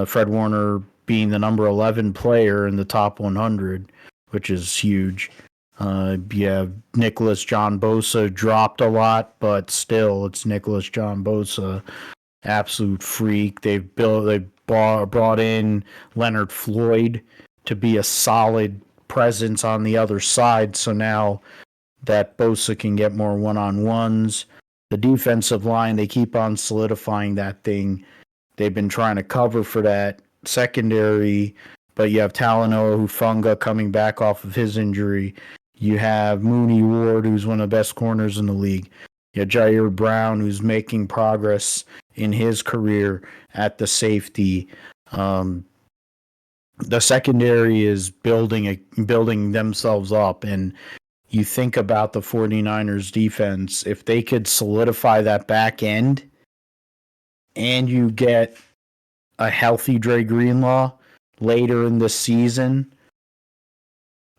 Fred Warner being the number 11 player in the top 100, which is huge. You have Nicholas John Bosa dropped a lot, but still, it's Nicholas John Bosa, absolute freak. They brought in Leonard Floyd to be a solid presence on the other side. So now that Bosa can get more one-on-ones. The defensive line, they keep on solidifying that thing. They've been trying to cover for that secondary, but you have Talanoa Hufanga coming back off of his injury. You have Mooney Ward, who's one of the best corners in the league. You have Jair Brown, who's making progress in his career at the safety. The secondary is building themselves up, and you think about the 49ers defense, if they could solidify that back end and you get a healthy Dre Greenlaw later in the season,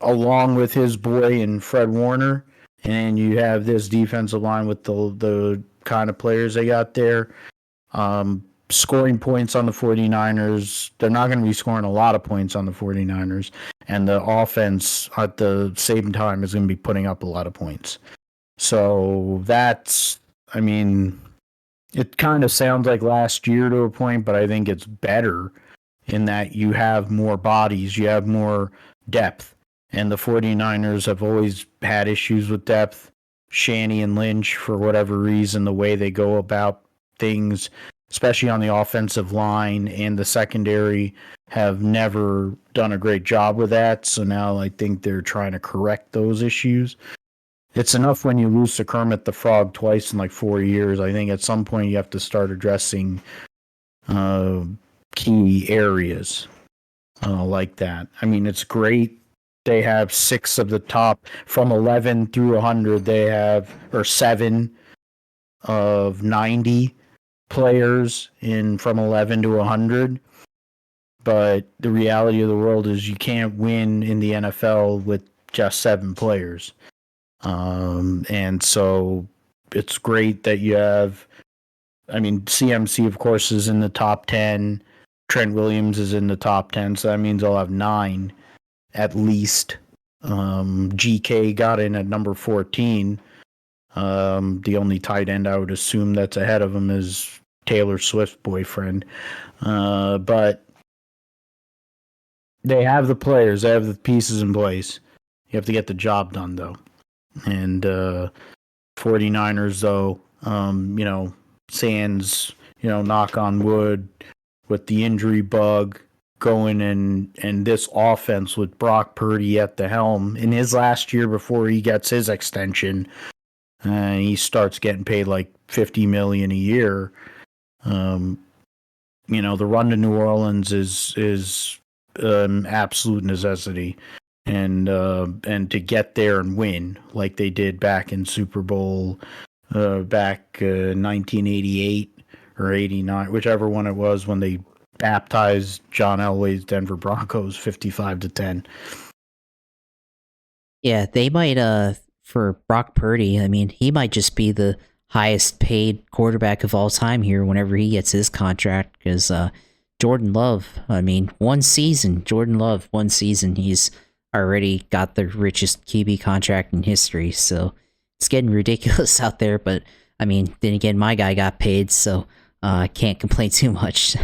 along with his boy and Fred Warner, and you have this defensive line with the kind of players they got there, scoring points on the 49ers. They're not going to be scoring a lot of points on the 49ers, and the offense at the same time is going to be putting up a lot of points. So that's, I mean, it kind of sounds like last year to a point, but I think it's better in that you have more bodies, you have more depth, and the 49ers have always had issues with depth. Shanny and Lynch, for whatever reason, the way they go about things, especially on the offensive line and the secondary, have never done a great job with that. So now I think they're trying to correct those issues. It's enough when you lose to Kermit the Frog twice in like 4 years. I think at some point you have to start addressing key areas like that. I mean, it's great. They have 6 of the top, from 11 through 100, they have, or 7 of 90 players from 11 to 100. But the reality of the world is you can't win in the NFL with just 7 players. And so it's great that you have, I mean, CMC, of course, is in the top 10. Trent Williams is in the top 10. So that means I'll have 9 at least. GK got in at number 14. The only tight end I would assume that's ahead of him is Taylor Swift's boyfriend. But they have the players, they have the pieces in place. You have to get the job done, though. And 49ers, though, sans, knock on wood, with the injury bug going and this offense with Brock Purdy at the helm in his last year before he gets his extension, he starts getting paid like $50 million a year. The run to New Orleans is absolute necessity. and to get there and win like they did back in Super Bowl 1988 or 89, whichever one it was, when they baptized John Elway's Denver Broncos 55-10. Yeah, they might for Brock Purdy, I mean, he might just be the highest paid quarterback of all time here whenever he gets his contract, because Jordan Love, I mean, one season, he's already got the richest QB contract in history, so it's getting ridiculous out there, but I mean, then again, my guy got paid, so I can't complain too much.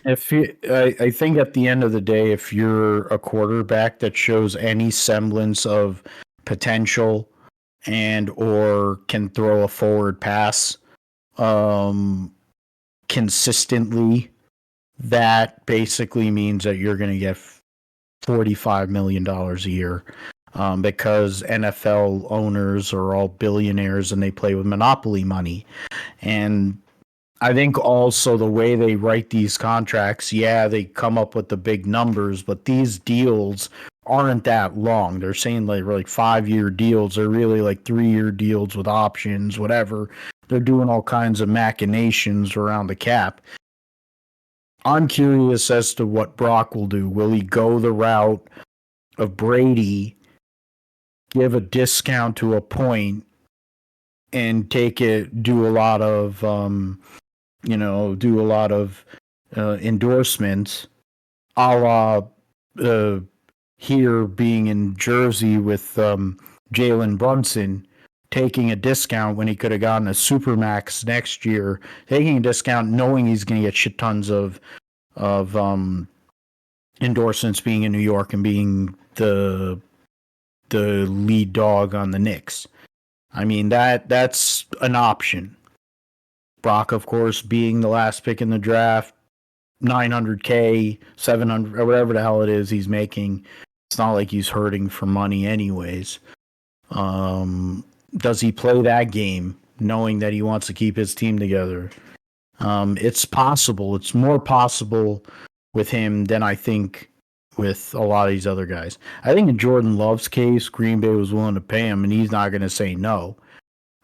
I think at the end of the day, if you're a quarterback that shows any semblance of potential and or can throw a forward pass consistently, that basically means that you're going to get $45 million a year, because NFL owners are all billionaires and they play with monopoly money. And I think also the way they write these contracts, yeah, they come up with the big numbers, but these deals aren't that long. They're saying like 5-year deals. They're really like 3-year deals with options, whatever. They're doing all kinds of machinations around the cap. I'm curious as to what Brock will do. Will he go the route of Brady, give a discount to a point, and do a lot of endorsements, a la here being in Jersey with Jalen Brunson, taking a discount when he could have gotten a Supermax next year, taking a discount knowing he's going to get shit tons of endorsements, being in New York and being the lead dog on the Knicks. I mean, that's an option. Brock, of course, being the last pick in the draft, $900K, $700, or whatever the hell it is he's making. It's not like he's hurting for money anyways. Does he play that game knowing that he wants to keep his team together? It's possible. It's more possible with him than I think with a lot of these other guys. I think in Jordan Love's case, Green Bay was willing to pay him, and he's not going to say no.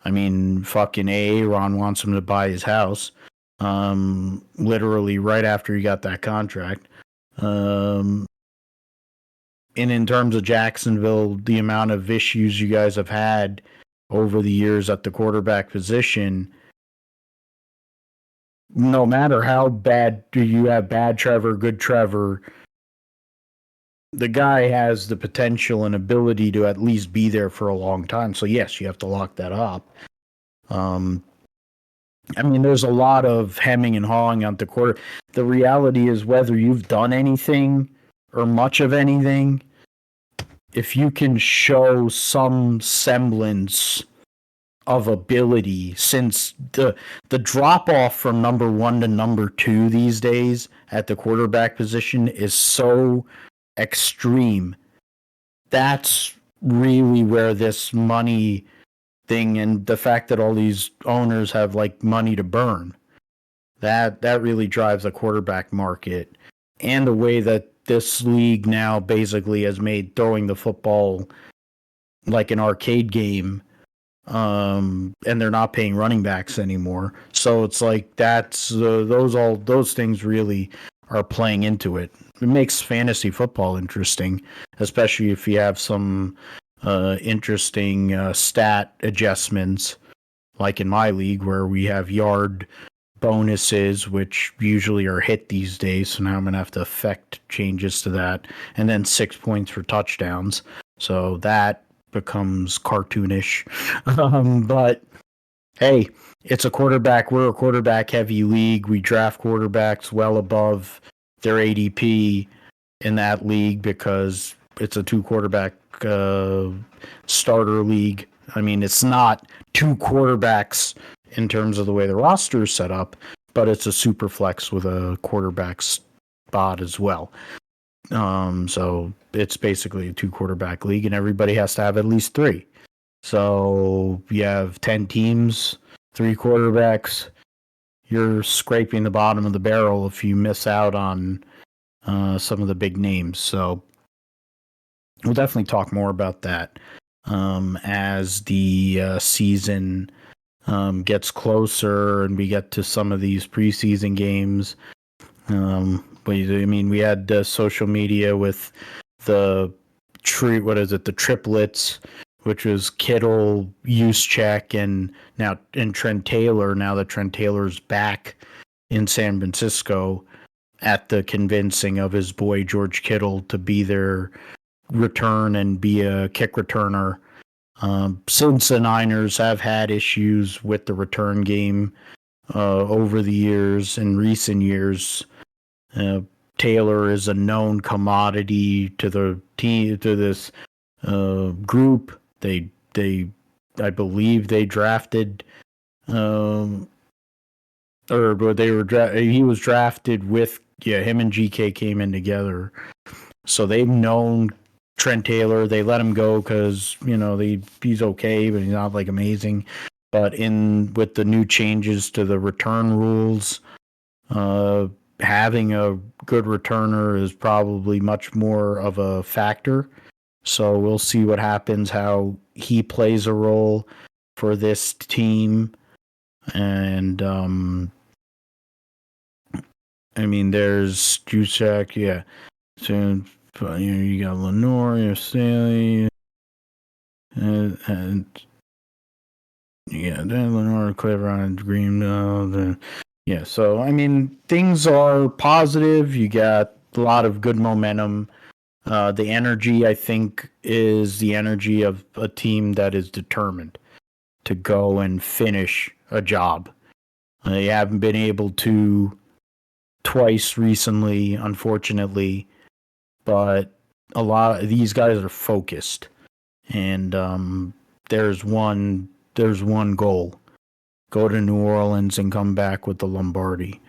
I mean, fucking Aaron wants him to buy his house, literally right after he got that contract. And in terms of Jacksonville, the amount of issues you guys have had over the years at the quarterback position, no matter how bad do you have bad Trevor, good Trevor, the guy has the potential and ability to at least be there for a long time. So yes, you have to lock that up. I mean, there's a lot of hemming and hawing on the quarter. The reality is, whether you've done anything or much of anything, if you can show some semblance of ability, since the drop off from number 1 to number 2 these days at the quarterback position is so extreme. That's really where this money thing, and the fact that all these owners have like money to burn, that really drives the quarterback market, and the way that this league now basically has made throwing the football like an arcade game, and they're not paying running backs anymore. So it's like that's those things really are playing into it. It makes fantasy football interesting, especially if you have some interesting stat adjustments, like in my league where we have yard bonuses, which usually are hit these days. So now I'm going to have to affect changes to that. And then 6 points for touchdowns. So that becomes cartoonish. But hey, it's a quarterback. We're a quarterback heavy league. We draft quarterbacks well above their ADP in that league because it's a 2 quarterback starter league. I mean, it's not 2 quarterbacks in terms of the way the roster is set up, but it's a super flex with a quarterback spot as well. So it's basically a 2 quarterback league, and everybody has to have at least 3. So you have 10 teams, 3 quarterbacks. You're scraping the bottom of the barrel if you miss out on some of the big names. So we'll definitely talk more about that as the season gets closer and we get to some of these preseason games. But I mean, we had social media with the the triplets, which was Kittle, Juszczyk, and Trent Taylor. Now that Trent Taylor's back in San Francisco, at the convincing of his boy George Kittle to be their return and be a kick returner. Since the Niners have had issues with the return game over the years, in recent years, Taylor is a known commodity to the team, to this group. I believe they drafted, he was drafted with, him and GK came in together. So they've known Trent Taylor. They let him go because, he's okay, but he's not like amazing. But with the new changes to the return rules, having a good returner is probably much more of a factor. So we'll see what happens, how he plays a role for this team. And I mean, there's Juszczyk, yeah. So you got Lenore, you have Staley, and then Lenore, Cleveland, Green. Yeah, so I mean, things are positive. You got a lot of good momentum. The energy, I think, is the energy of a team that is determined to go and finish a job. They haven't been able to twice recently, unfortunately, but a lot of these guys are focused, and there's one goal: go to New Orleans and come back with the Lombardi.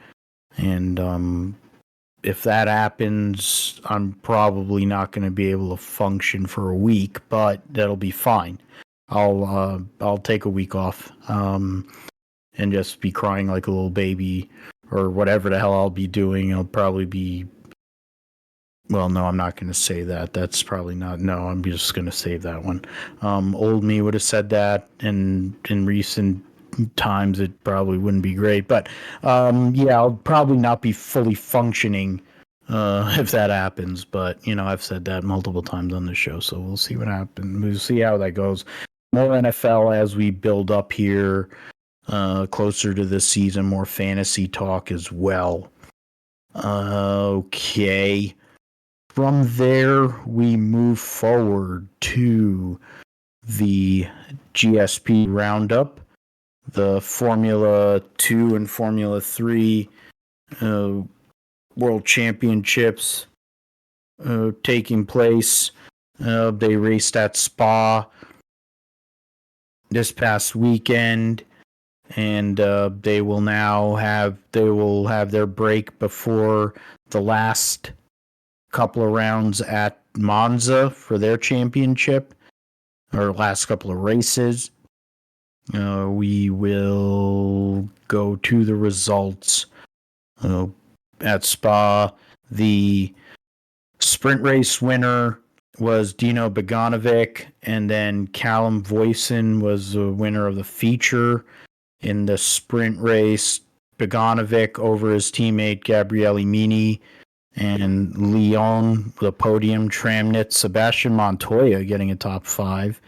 And if that happens, I'm probably not going to be able to function for a week, but that'll be fine. I'll take a week off and just be crying like a little baby, or whatever the hell I'll be doing. I'll probably be... Well, no, I'm not going to say that. That's probably not... No, I'm just going to save that one. Old me would have said that, and in recent times it probably wouldn't be great. But I'll probably not be fully functioning if that happens. But, I've said that multiple times on the show, so we'll see what happens. We'll see how that goes. More NFL as we build up here. Closer to this season, more fantasy talk as well. Okay. From there, we move forward to the GSP Roundup, the Formula 2 and Formula 3 World Championships taking place. They raced at Spa this past weekend. And they will have their break before the last couple of rounds at Monza for their championship, or last couple of races. We will go to the results at Spa. The sprint race winner was Dino Beganovic, and then Callum Voisin was the winner of the feature. In the sprint race, Beganovic over his teammate Gabriele Mini, and Leon, the podium. Tramnitz, Sebastian Montoya getting a top 5.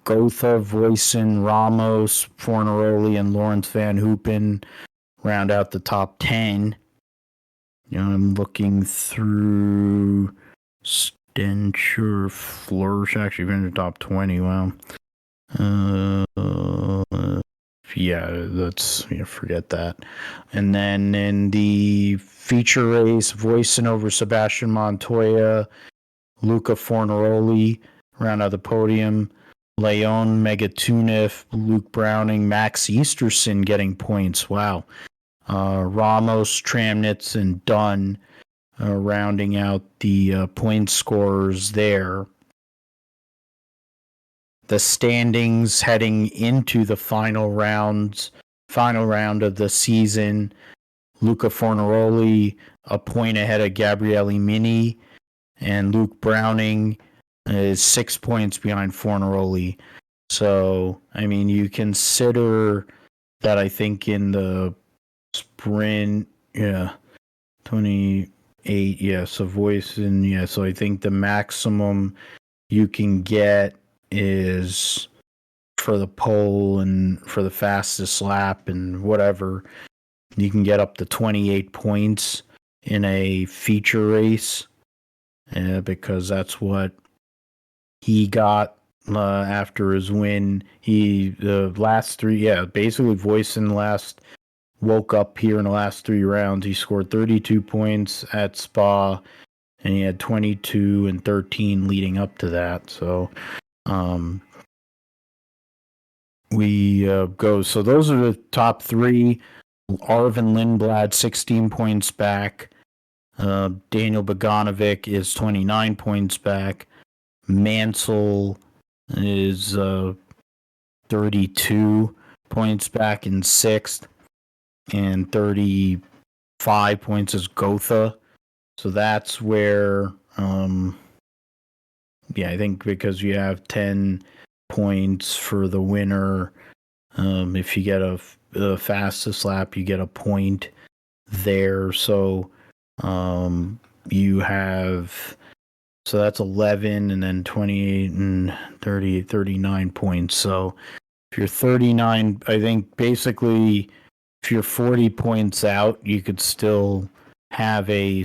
Gotha, Voisin, Ramos, Fornaroli, and Lawrence Van Hoopen round out the top 10. I'm looking through Stencher, Flourish, actually in the top 20. Wow. Forget that. And then in the feature race, Voisin over Sebastian Montoya, Luca Fornaroli round out the podium, Leon Megatuniff, Luke Browning, Max Easterson getting points. Wow. Ramos, Tramnitz, and Dunn rounding out the point scorers there. The standings heading into the final round of the season: Luca Fornaroli a point ahead of Gabriele Mini, and Luke Browning is 6 points behind Fornaroli. So, I mean, you consider that I think in the sprint, 28, so Voisin, so I think the maximum you can get is for the pole and for the fastest lap and whatever, you can get up to 28 points in a feature race, because that's what he got after his win. The last three, basically Voisin woke up here in the last 3 rounds. He scored 32 points at Spa, and he had 22 and 13 leading up to that. So, we go. So those are the top 3. Arvin Lindblad, 16 points back. Daniel Bogdanovic is 29 points back. Mansell is 32 points back in 6th. And 35 points is Gotha. So that's where, I think because you have 10 points for the winner, if you get a fastest lap, you get a point there. So you have, so that's 11 and then 28 and 30, 39 points. So if you're 39, I think basically if you're 40 points out, you could still have a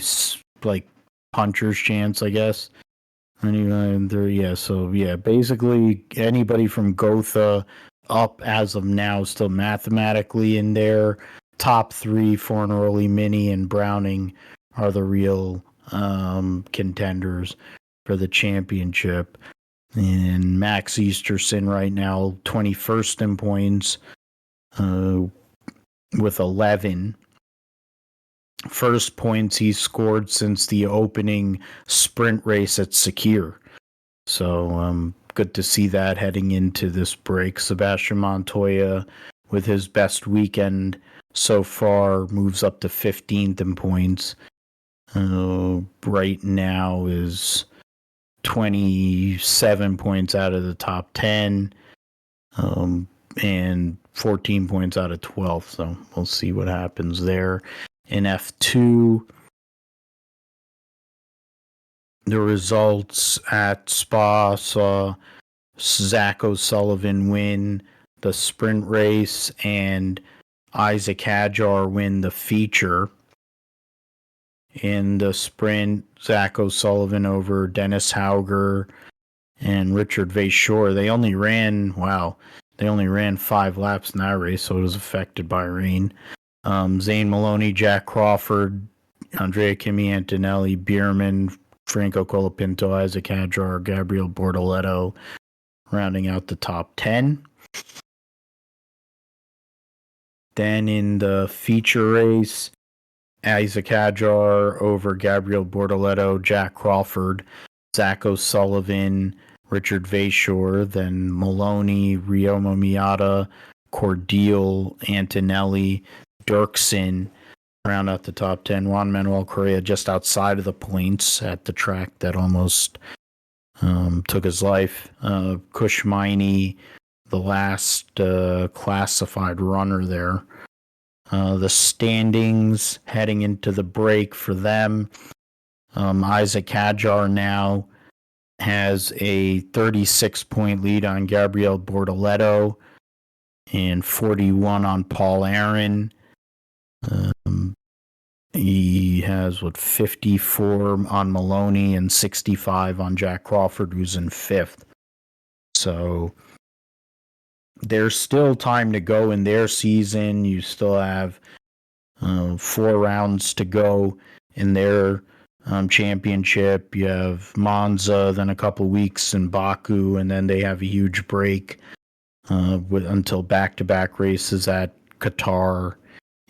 puncher's chance, I guess. Basically anybody from Gotha up as of now still mathematically in there. Top 3, Fornaroli, Mini, and Browning are the real contenders for the championship. And Max Easterson right now 21st in points with 11. First points he scored since the opening sprint race at Sakir. So good to see that heading into this break. Sebastian Montoya, with his best weekend so far, moves up to 15th in points. Right now is 27 points out of the top 10, and 14 points out of 12. So we'll see what happens there. In F2, the results at Spa saw Zach O'Sullivan win the sprint race and Isaac Hadjar win the feature. In the sprint, Zach O'Sullivan over Dennis Hauger and Richard Vachor. They only ran 5 laps in that race, so it was affected by rain. Zane Maloney, Jack Crawford, Andrea Kimi Antonelli, Bierman, Franco Colapinto, Isaac Hadjar, Gabriel Bortoletto, rounding out the top 10. Then in the feature race, Isaac Hadjar over Gabriel Bortoletto, Jack Crawford, Zach O'Sullivan, Richard Vachor, then Maloney, Ryoma Miata, Cordial, Antonelli, Dirksen round out the top 10. Juan Manuel Correa just outside of the points at the track that almost took his life. Kushmini, the last classified runner there. The standings heading into the break for them. Isaac Hadjar now has a 36-point lead on Gabriel Bortoletto and 41 on Paul Aaron. He has 54 on Maloney and 65 on Jack Crawford, who's in 5th. So there's still time to go in their season. You still have 4 rounds to go in their championship. You have Monza, then a couple weeks in Baku, and then they have a huge break until back-to-back races at Qatar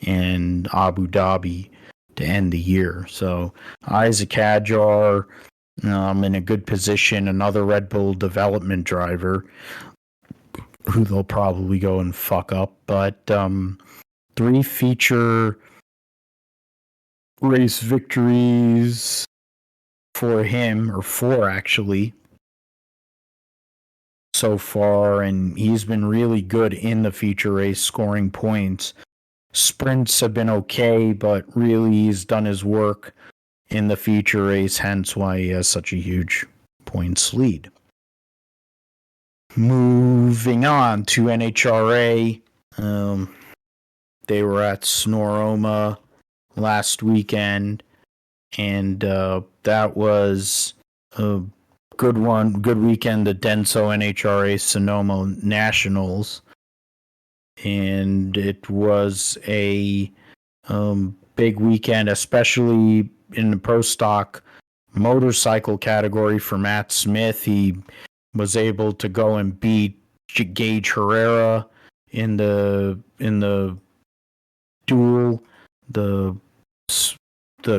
and Abu Dhabi to end the year. So Isaac Hadjar in a good position, another Red Bull development driver who they'll probably go and fuck up. But 3 feature race victories for him, or 4 actually. so far, and he's been really good in the feature race, scoring points. Sprints have been okay, but really he's done his work in the feature race, hence why he has such a huge points lead. Moving on to NHRA, they were at Sonoroma last weekend, and that was a good weekend, the Denso NHRA Sonoma Nationals, and it was a big weekend, especially in the pro stock motorcycle category for Matt Smith. He was able to go and beat Gage Herrera in the duel, the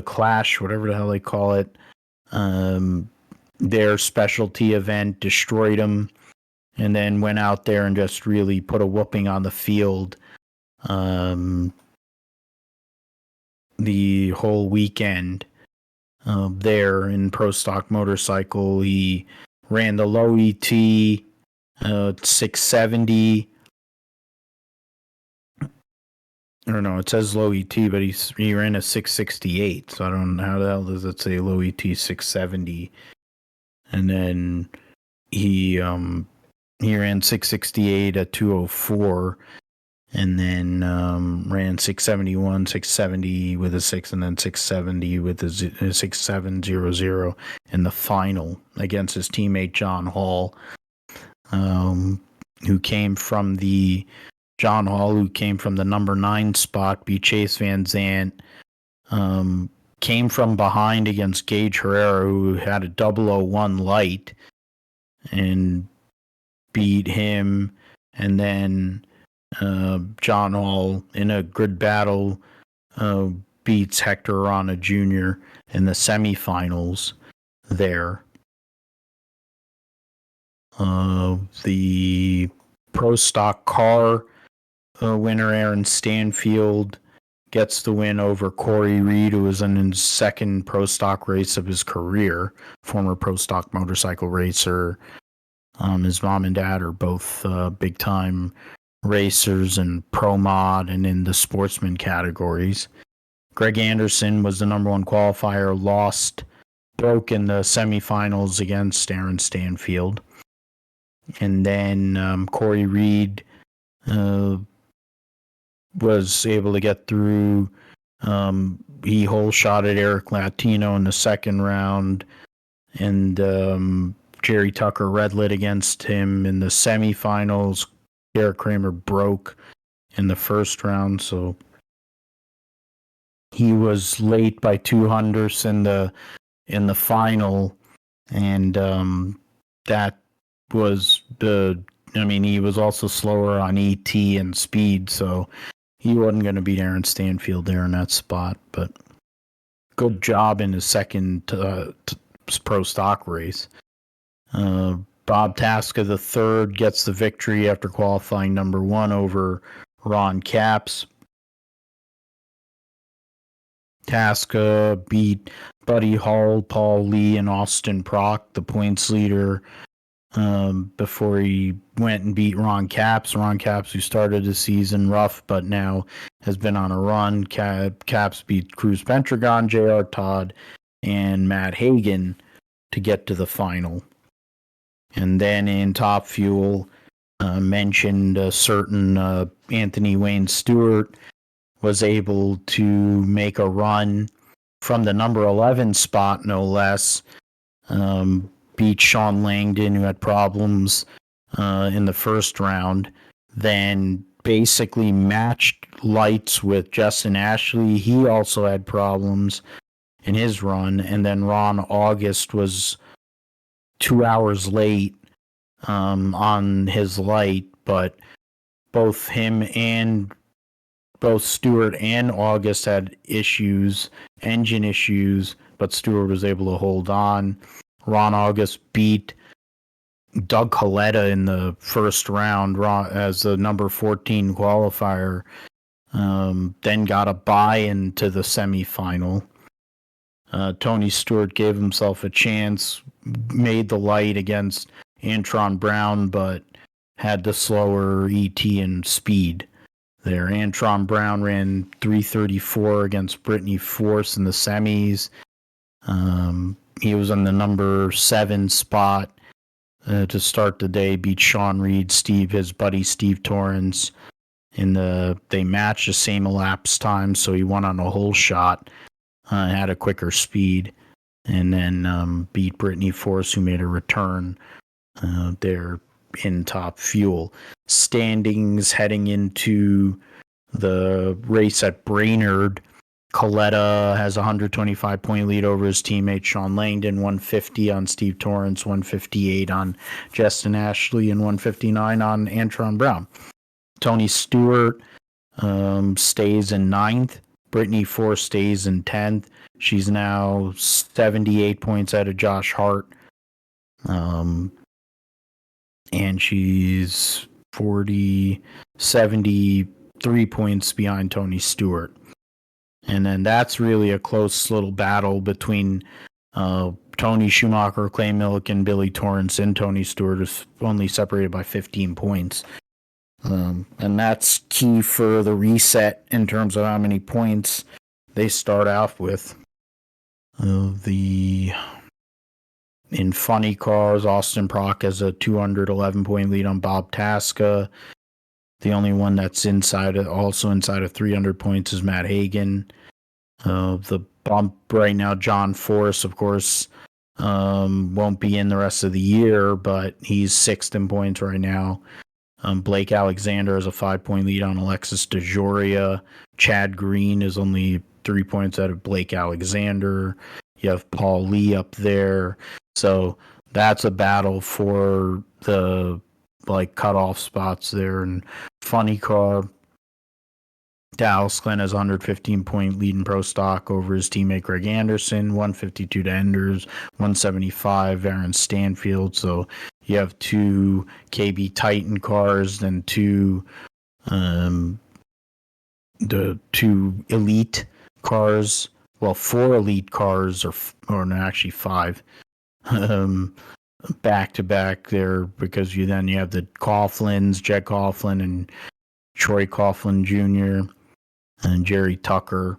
clash, whatever the hell they call it. Their specialty event, destroyed him, and then went out there and just really put a whooping on the field. The whole weekend there in pro stock motorcycle, he ran the low ET 670. I don't know, it says low ET, but he ran a 668, so I don't know how the hell does it say low ET 670. And then he ran 668 at 204, and then ran 671, 670 with a 6, and then 670 with a 6700 in the final against his teammate John Hall, who came from the number 9 spot, beat Chase Van Zandt, came from behind against Gage Herrera, who had a 001 light, and beat him, and then John Hall in a good battle beats Hector Arana Jr. in the semifinals there. The pro stock car winner Aaron Stanfield gets the win over Corey Reed, who was in his second pro stock race of his career, former pro stock motorcycle racer. His mom and dad are both big time racers and pro mod and in the sportsman categories. Greg Anderson was the number 1 qualifier, broke in the semifinals against Aaron Stanfield. And then Corey Reed was able to get through. He hole shotted Eric Latino in the second round, and Jerry Tucker red lit against him in the semifinals. Derek Kramer broke in the first round, so he was late by 200ths in the final, and that was he was also slower on ET and speed, so he wasn't going to beat Aaron Stanfield there in that spot, but good job in his second pro stock race. Bob Tasca III gets the victory after qualifying number 1 over Ron Capps. Tasca beat Buddy Hall, Paul Lee, and Austin Prock, the points leader, before he went and beat Ron Capps. Ron Capps, who started the season rough but now has been on a run. Capps beat Cruz Pentragon, J.R. Todd, and Matt Hagan to get to the final. And then in Top Fuel, mentioned a certain Anthony Wayne Stewart was able to make a run from the number 11 spot, no less. Beat Sean Langdon, who had problems in the first round. Then basically matched lights with Justin Ashley. He also had problems in his run. And then Ron August was 2 hours late on his light, but both Stewart and August had engine issues, but Stewart was able to hold on. Ron August beat Doug Coletta in the first round as the number 14 qualifier, then got a bye into the semifinal. Tony Stewart gave himself a chance, made the light against Antron Brown, but had the slower ET and speed there. Antron Brown ran 3:34 against Brittany Force in the semis. He was on the number 7 spot to start the day, beat Sean Reed, his buddy Steve Torrance. They matched the same elapsed time, so he won on a whole shot, had a quicker speed, and then beat Brittany Force, who made a return there in top fuel. Standings heading into the race at Brainerd. Coletta has a 125-point lead over his teammate Sean Langdon, 150 on Steve Torrance, 158 on Justin Ashley, and 159 on Antron Brown. Tony Stewart stays in 9th. Brittany Force stays in 10th. She's now 78 points out of Josh Hart. And she's 73 points behind Tony Stewart. And then that's really a close little battle between Tony Schumacher, Clay Millican, Billy Torrance, and Tony Stewart, is only separated by 15 points. And that's key for the reset in terms of how many points they start off with. In funny cars, Austin Prock has a 211-point lead on Bob Tasca. The only one that's also inside of 300 points is Matt Hagan. The bump right now, John Force, of course, won't be in the rest of the year, but he's 6th in points right now. Blake Alexander has a 5-point lead on Alexis DeJoria. Chad Green is only 3 points out of Blake Alexander. You have Paul Lee up there. So that's a battle for the cutoff spots there. And funny car, Dallas Glenn has a 115-point lead in pro stock over his teammate Greg Anderson, 152 to Enders, 175 Aaron Stanfield. So you have 2 KB Titan cars, then 2 elite cars. Well, 4 elite cars, or no, actually 5, back to back there, because you have the Coughlins, Jed Coughlin and Troy Coughlin Jr. and Jerry Tucker.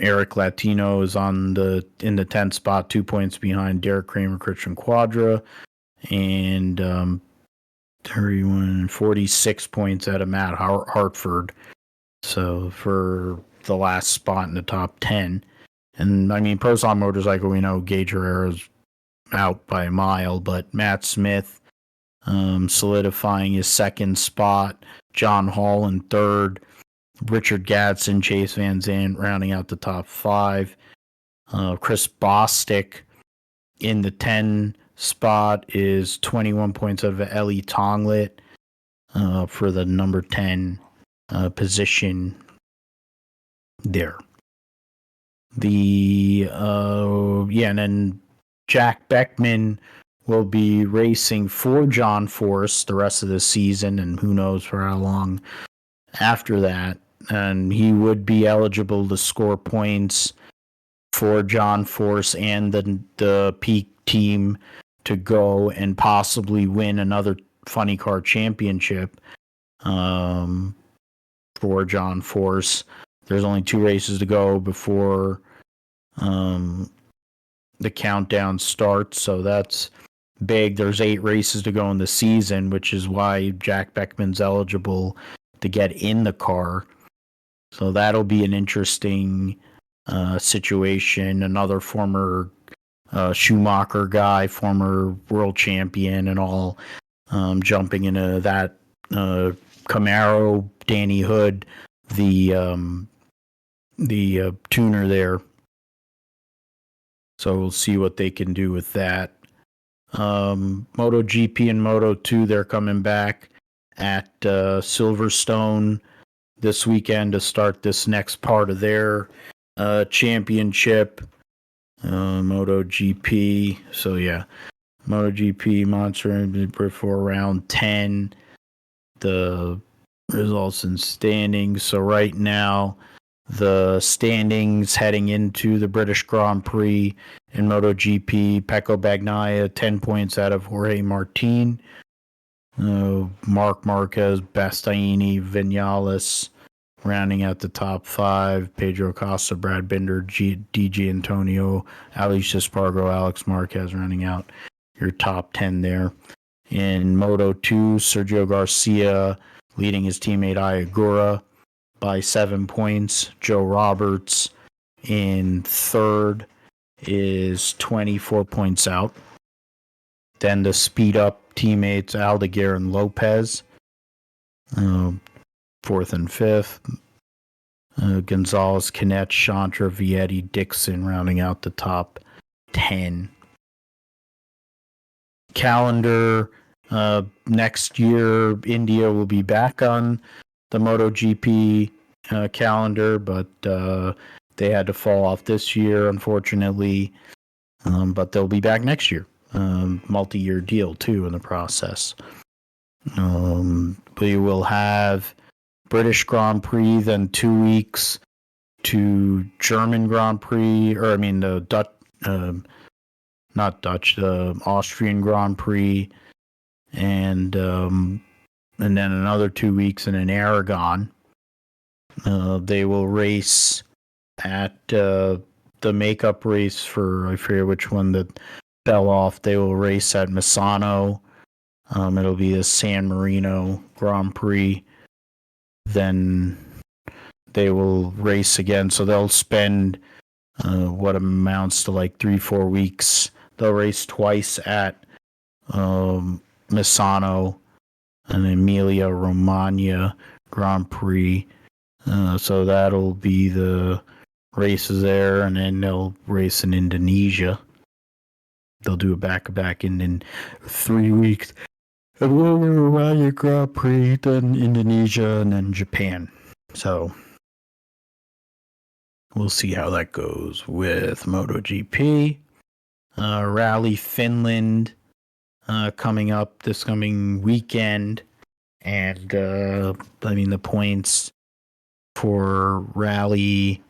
Eric Latino is in the 10th spot, 2 points behind Derek Kramer, Christian Quadra, and 46 points out of Matt Hartford. So for the last spot in the top 10. And I mean, Pro Stock Motorcycle, we know Gage Herrera's out by a mile, but Matt Smith solidifying his 2nd spot, John Hall in 3rd, Richard Gadsden, Chase Van Zandt rounding out the top 5. Chris Bostic in the 10 spot is 21 points out of Ellie Tonglet for the number 10 position there. And then Jack Beckman will be racing for John Force the rest of the season, and who knows for how long after that. And he would be eligible to score points for John Force and the Peak team to go and possibly win another Funny Car Championship for John Force. There's only 2 races to go before the countdown starts, so that's big. There's 8 races to go in the season, which is why Jack Beckman's eligible to get in the car. So that'll be an interesting situation. Another former Schumacher guy, former world champion and all, jumping into that. Camaro, Danny Hood, the tuner there. So we'll see what they can do with that. MotoGP and Moto2, they're coming back at Silverstone this weekend to start this next part of their championship. MotoGP. So yeah, MotoGP Monster before round 10. The results and standings. So right now, the standings heading into the British Grand Prix in MotoGP. Pecco Bagnaia 10 points out of Jorge Martin. Marc Marquez, Bastianini, Vinales rounding out the top 5. Pedro Acosta, Brad Binder, DJ Antonio, Alex Espargaro, Alex Marquez rounding out your top 10 there. In Moto2, Sergio Garcia leading his teammate Ayagura by 7 points. Joe Roberts in third is 24 points out. Then the speed up teammates Aldeguer and Lopez, fourth and fifth. Gonzalez, Canet, Chantra, Vietti, Dixon rounding out the top 10. Calendar, next year, India will be back on the MotoGP calendar, but they had to fall off this year, unfortunately. But they'll be back next year. Multi-year deal, too, in the process. We will have British Grand Prix, then 2 weeks to German Grand Prix, or I mean the Dutch, not Dutch, the Austrian Grand Prix, and then another 2 weeks in Aragon. They will race at the makeup race for, I forget which one that fell off. They will race at Misano. It'll be the San Marino Grand Prix. Then they will race again. So they'll spend what amounts to like 3-4 weeks. They'll race twice at Misano and Emilia Romagna Grand Prix. So that'll be the races there, and then they'll race in Indonesia. They'll do a back-to-back in 3 weeks. Emilia Romagna Grand Prix, then Indonesia, and then Japan. So we'll see how that goes with MotoGP. Rally Finland coming up this coming weekend. And, I mean, the points for Rally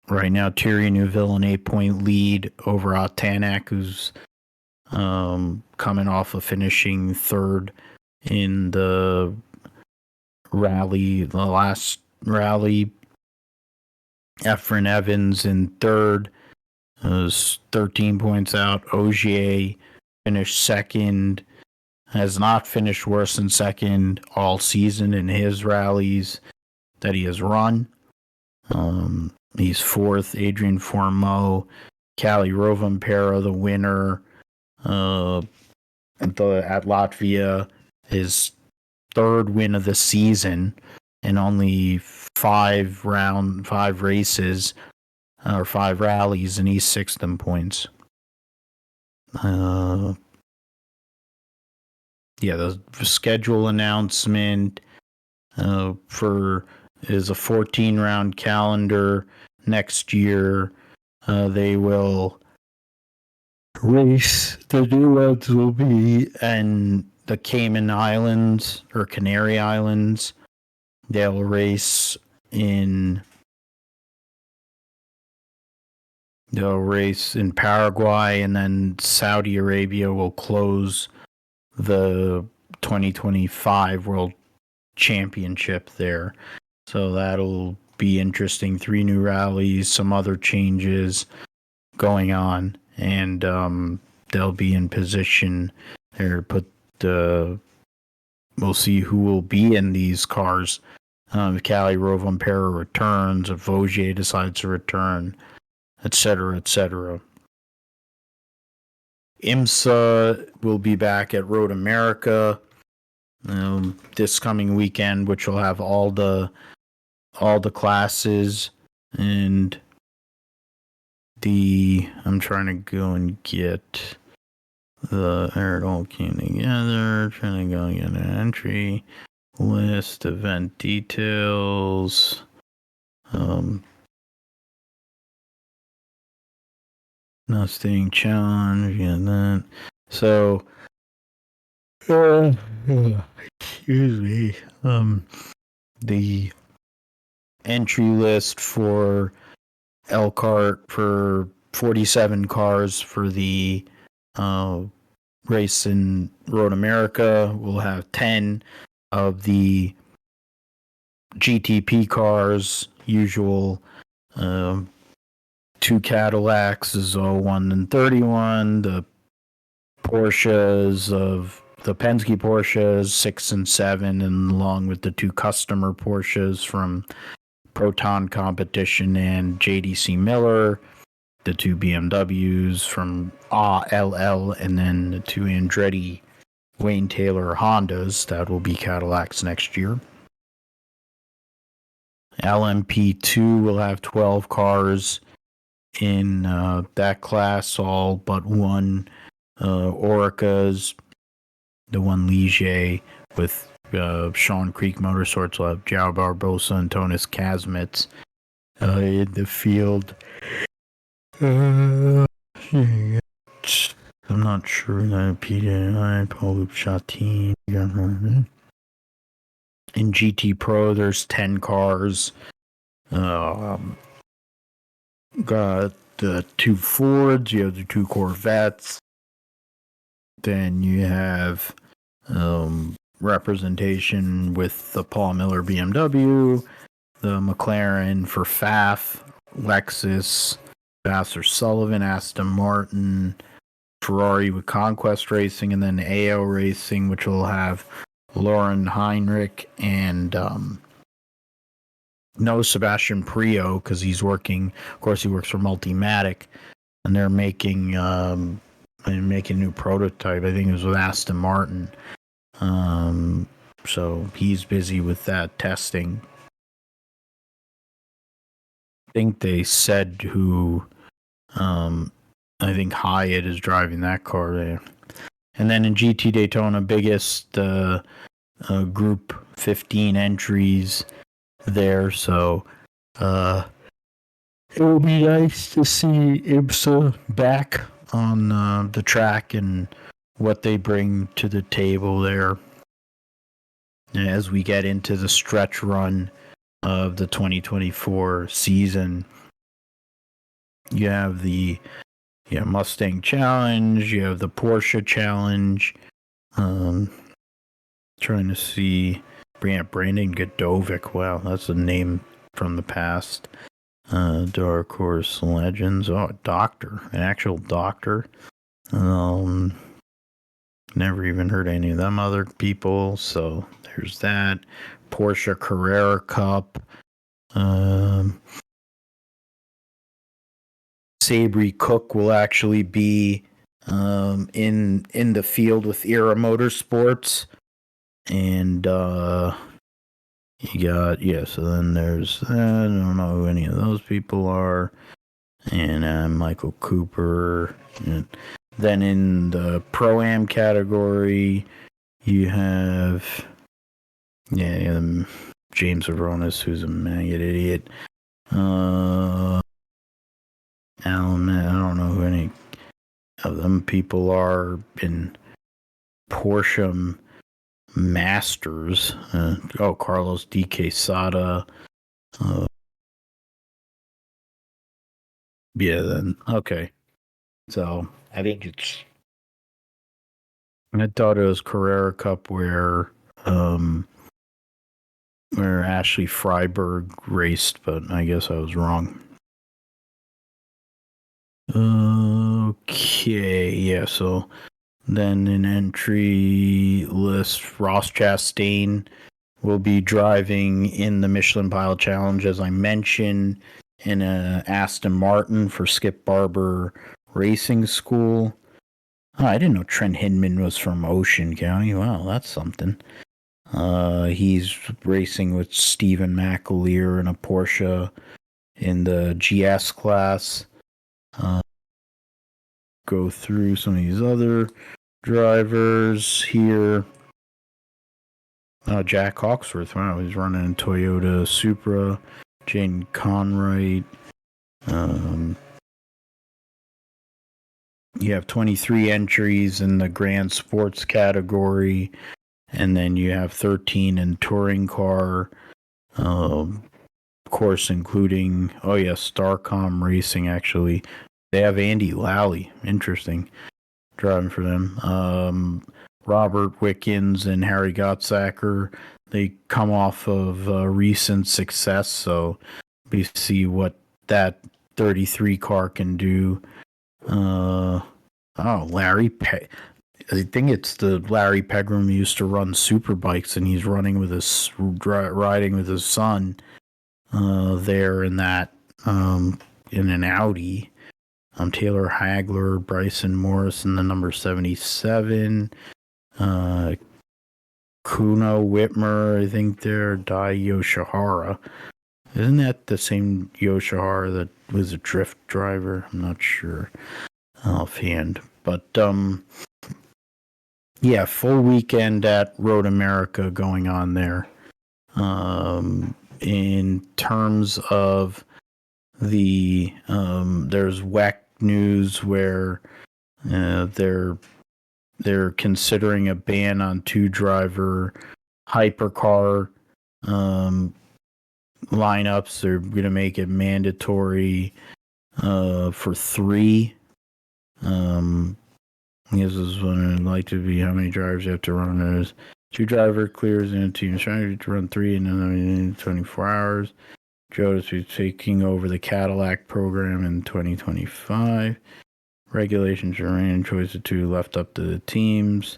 right now, Thierry Neuville an 8-point lead over Otanak, who's coming off of finishing third in the rally, the last rally. Efren Evans in third is 13 points out. Ogier finished second, has not finished worse than second all season in his rallies that he has run. He's fourth. Adrian Formeau, Kalle Rovanperä, the winner at Latvia, his third win of the season in only 5 races or 5 rallies, and he's sixth in points. The schedule announcement for is a 14-round calendar next year. They will race. The new ones will be in the Cayman Islands or Canary Islands. They'll race in Paraguay, and then Saudi Arabia will close the 2025 World Championship there. So that'll be interesting. 3 new rallies, some other changes going on, and they'll be in position there. We'll see who will be in these cars. If Kalle Rovanperä returns, if Ogier decides to return, etc., etc. IMSA will be back at Road America this coming weekend, which will have all the classes, and I'm trying to go and get it all came together, trying to go and get an entry list, event details, not staying challenged, that. So, excuse me. entry list for Elkhart for 47 cars for the race in Road America. We'll have 10 of the GTP cars, usual 2 Cadillacs, is 01 and 31, the Porsches of the Penske Porsches 6 and 7, and along with the 2 customer Porsches from Proton Competition and JDC Miller, the 2 BMWs from ALL, and then the 2 Andretti Wayne Taylor Hondas that will be Cadillacs next year. LMP2 will have 12 cars in that class, all but 1 Oricas, the 1 Ligier with Sean Creek Motorsports will have João Barbosa and Tonis Kazmits in the field. I'm not sure that PDI, Paul Chatin. In GT Pro, there's 10 cars. Got the 2 Fords, you have the 2 Corvettes. Then you have representation with the Paul Miller BMW, the McLaren for Pfaff, Lexus, Vassar Sullivan, Aston Martin, Ferrari with Conquest Racing, and then AO Racing, which will have Lauren Heinrich and no Sebastian Prio, because he's working, of course he works for Multimatic, and they're making a new prototype. I think it was with Aston Martin. So he's busy with that testing. I think they said who, I think Hyatt is driving that car there. And then in GT Daytona, biggest group 15 entries there. So it will be nice to see IMSA back on the track and what they bring to the table there as we get into the stretch run of the 2024 season. You have the Mustang Challenge, you have the Porsche Challenge. Trying to see Brandon Godovic. Wow, that's a name from the past. Dark Horse Legends. Oh, an actual doctor. Never even heard any of them other people. So there's that. Porsche Carrera Cup. Sabri Cook will actually be in the field with Era Motorsports. And you got, so then there's that. I don't know who any of those people are. And Michael Cooper. And then in the Pro-Am category, you have James Aronis, who's a maggot idiot. Alan, I don't know who any of them people are in Porsche Masters. Carlos D. Quesada. Okay. So I think I thought it was Carrera Cup where Ashley Freiberg raced, but I guess I was wrong. Okay, so then in entry list, Ross Chastain will be driving in the Michelin Pilot Challenge, as I mentioned, in a Aston Martin for Skip Barber Racing School. Oh, I didn't know Trent Hinman was from Ocean County. Wow, that's something. He's racing with Stephen McAleer in a Porsche in the GS class. Go through some of these other drivers here. Jack Hawksworth. Wow, he's running in Toyota Supra. Jane Conright. You have 23 entries in the Grand Sports category, and then you have 13 in touring car. course, including Starcom Racing. Actually, they have Andy Lally. Interesting, driving for them. Robert Wickens and Harry Gottsacker. They come off of recent success, so we see what that 33 car can do. Larry I think it's the Larry Pegram who used to run Superbikes, and he's riding with his son there in that in an Audi. Taylor Hagler, Bryson Morrison, the number 77. Kuno Whitmer, I think they're Dai Yoshihara. Isn't that the same Yoshihara that was a drift driver? I'm not sure offhand. But full weekend at Road America going on there. In terms of the there's WEC news where they're considering a ban on 2-driver hypercar lineups. They're going to make it mandatory for 3. This is what I'd like to be. How many drivers you have to run? There's 2-driver clears in a team trying to run 3 in 24 hours. Jodas is taking over the Cadillac program in 2025. Regulations remain choice of 2 left up to the teams.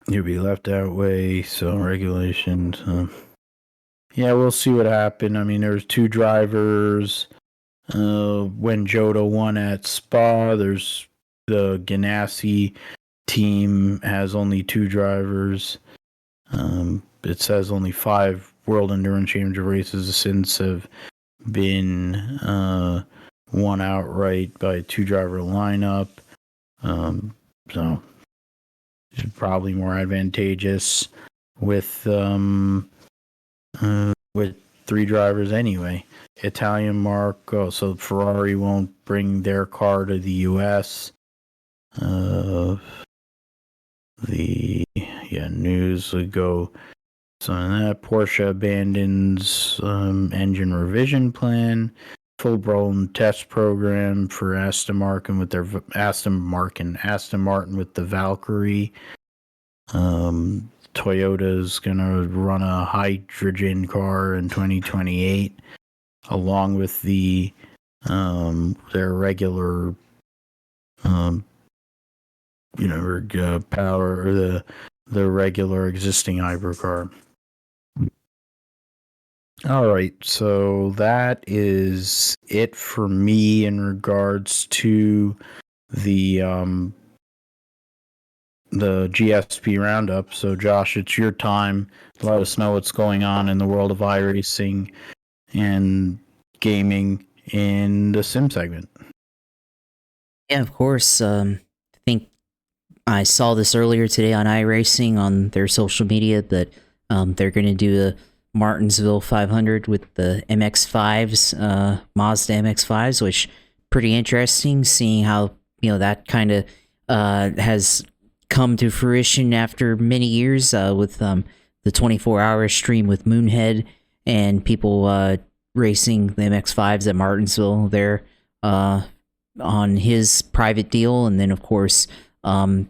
You'll be left that way, so regulations. We'll see what happened. I mean, there's 2 drivers. When Jota won at Spa, there's the Ganassi team has only 2 drivers. It says only 5 World Endurance Championship races since have been won outright by a 2-driver lineup. So it's probably more advantageous with 3 drivers anyway. Italian Marco, so Ferrari won't bring their car to the U.S. News would go. So that Porsche abandons engine revision plan, full-blown test program for Aston Martin with the Valkyrie. Toyota's gonna run a hydrogen car in 2028, along with the their regular power, or the regular existing hypercar. All right, so that is it for me in regards to the GSP roundup. So Josh, it's your time. Let us know what's going on in the world of iRacing and gaming in the sim segment. Yeah, of course. I think I saw this earlier today on iRacing on their social media that they're going to do a Martinsville 500 with the MX-5s, Mazda MX-5s, which pretty interesting, seeing how that kind of has come to fruition after many years with the 24-hour stream with Moonhead and people racing the MX-5s at Martinsville there on his private deal. And then, of course, now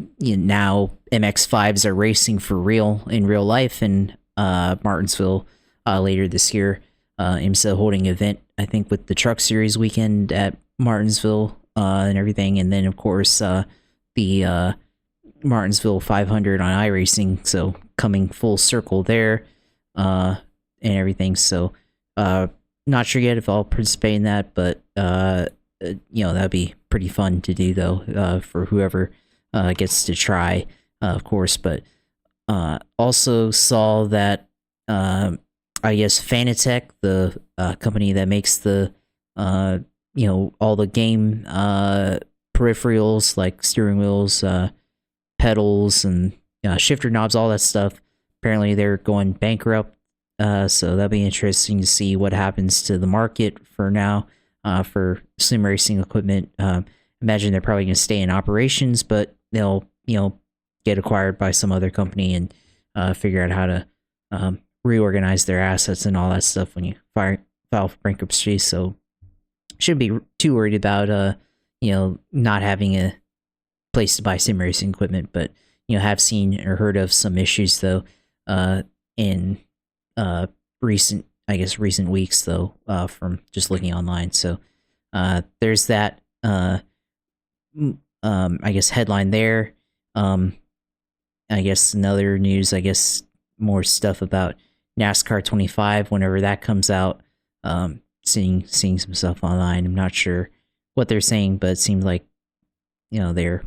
MX-5s are racing for real in real life in Martinsville later this year. IMSA holding an event, I think, with the Truck Series weekend at Martinsville and everything. And then, of course, the Martinsville 500 on iRacing, so coming full circle there and everything. So not sure yet if I'll participate in that, but that'd be pretty fun to do, though, for whoever gets to try, of course. But also saw that I guess Fanatec, the company that makes the all the game peripherals like steering wheels, pedals, and shifter knobs, all that stuff, apparently they're going bankrupt. So that'll be interesting to see what happens to the market for now for sim racing equipment. Imagine they're probably going to stay in operations, but they'll get acquired by some other company and figure out how to reorganize their assets and all that stuff when you file for bankruptcy. So shouldn't be too worried about not having a place to buy sim racing equipment, but have seen or heard of some issues though in recent weeks though from just looking online. So there's that headline there. I guess another news, more stuff about NASCAR 25 whenever that comes out. Seeing some stuff online. I'm not sure what they're saying, but it seems like they're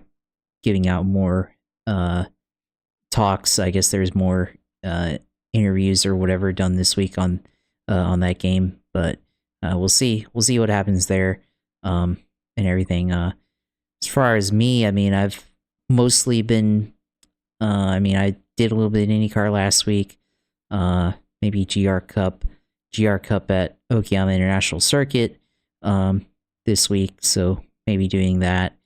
giving out more talks. I guess there's more interviews or whatever done this week on that game, but we'll see what happens there and everything. As far as me, I've mostly been I did a little bit of IndyCar last week, maybe GR Cup at Okayama International Circuit this week, so maybe doing that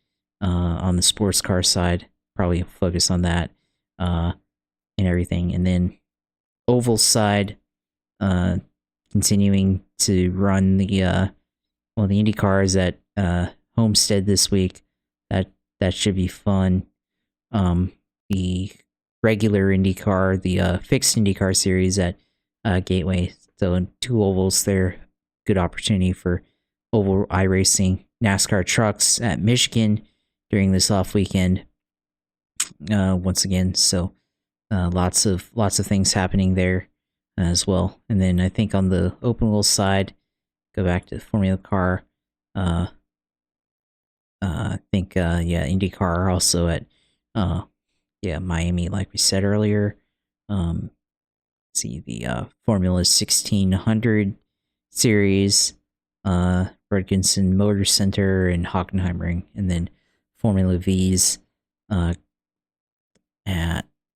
on the sports car side, probably focus on that and everything. And then oval side, continuing to run the Indy cars at Homestead this week. That should be fun. The regular IndyCar, the fixed IndyCar series at Gateway. So in 2 ovals there, good opportunity for oval iRacing. NASCAR trucks at Michigan during this off weekend. Once again, so lots of things happening there as well. And then I think on the open wheel side, go back to Formula Car. I think IndyCar also at Miami, like we said earlier. See the Formula 1600 series, Rudkinson Motor Center and Hockenheimring, and then Formula V's at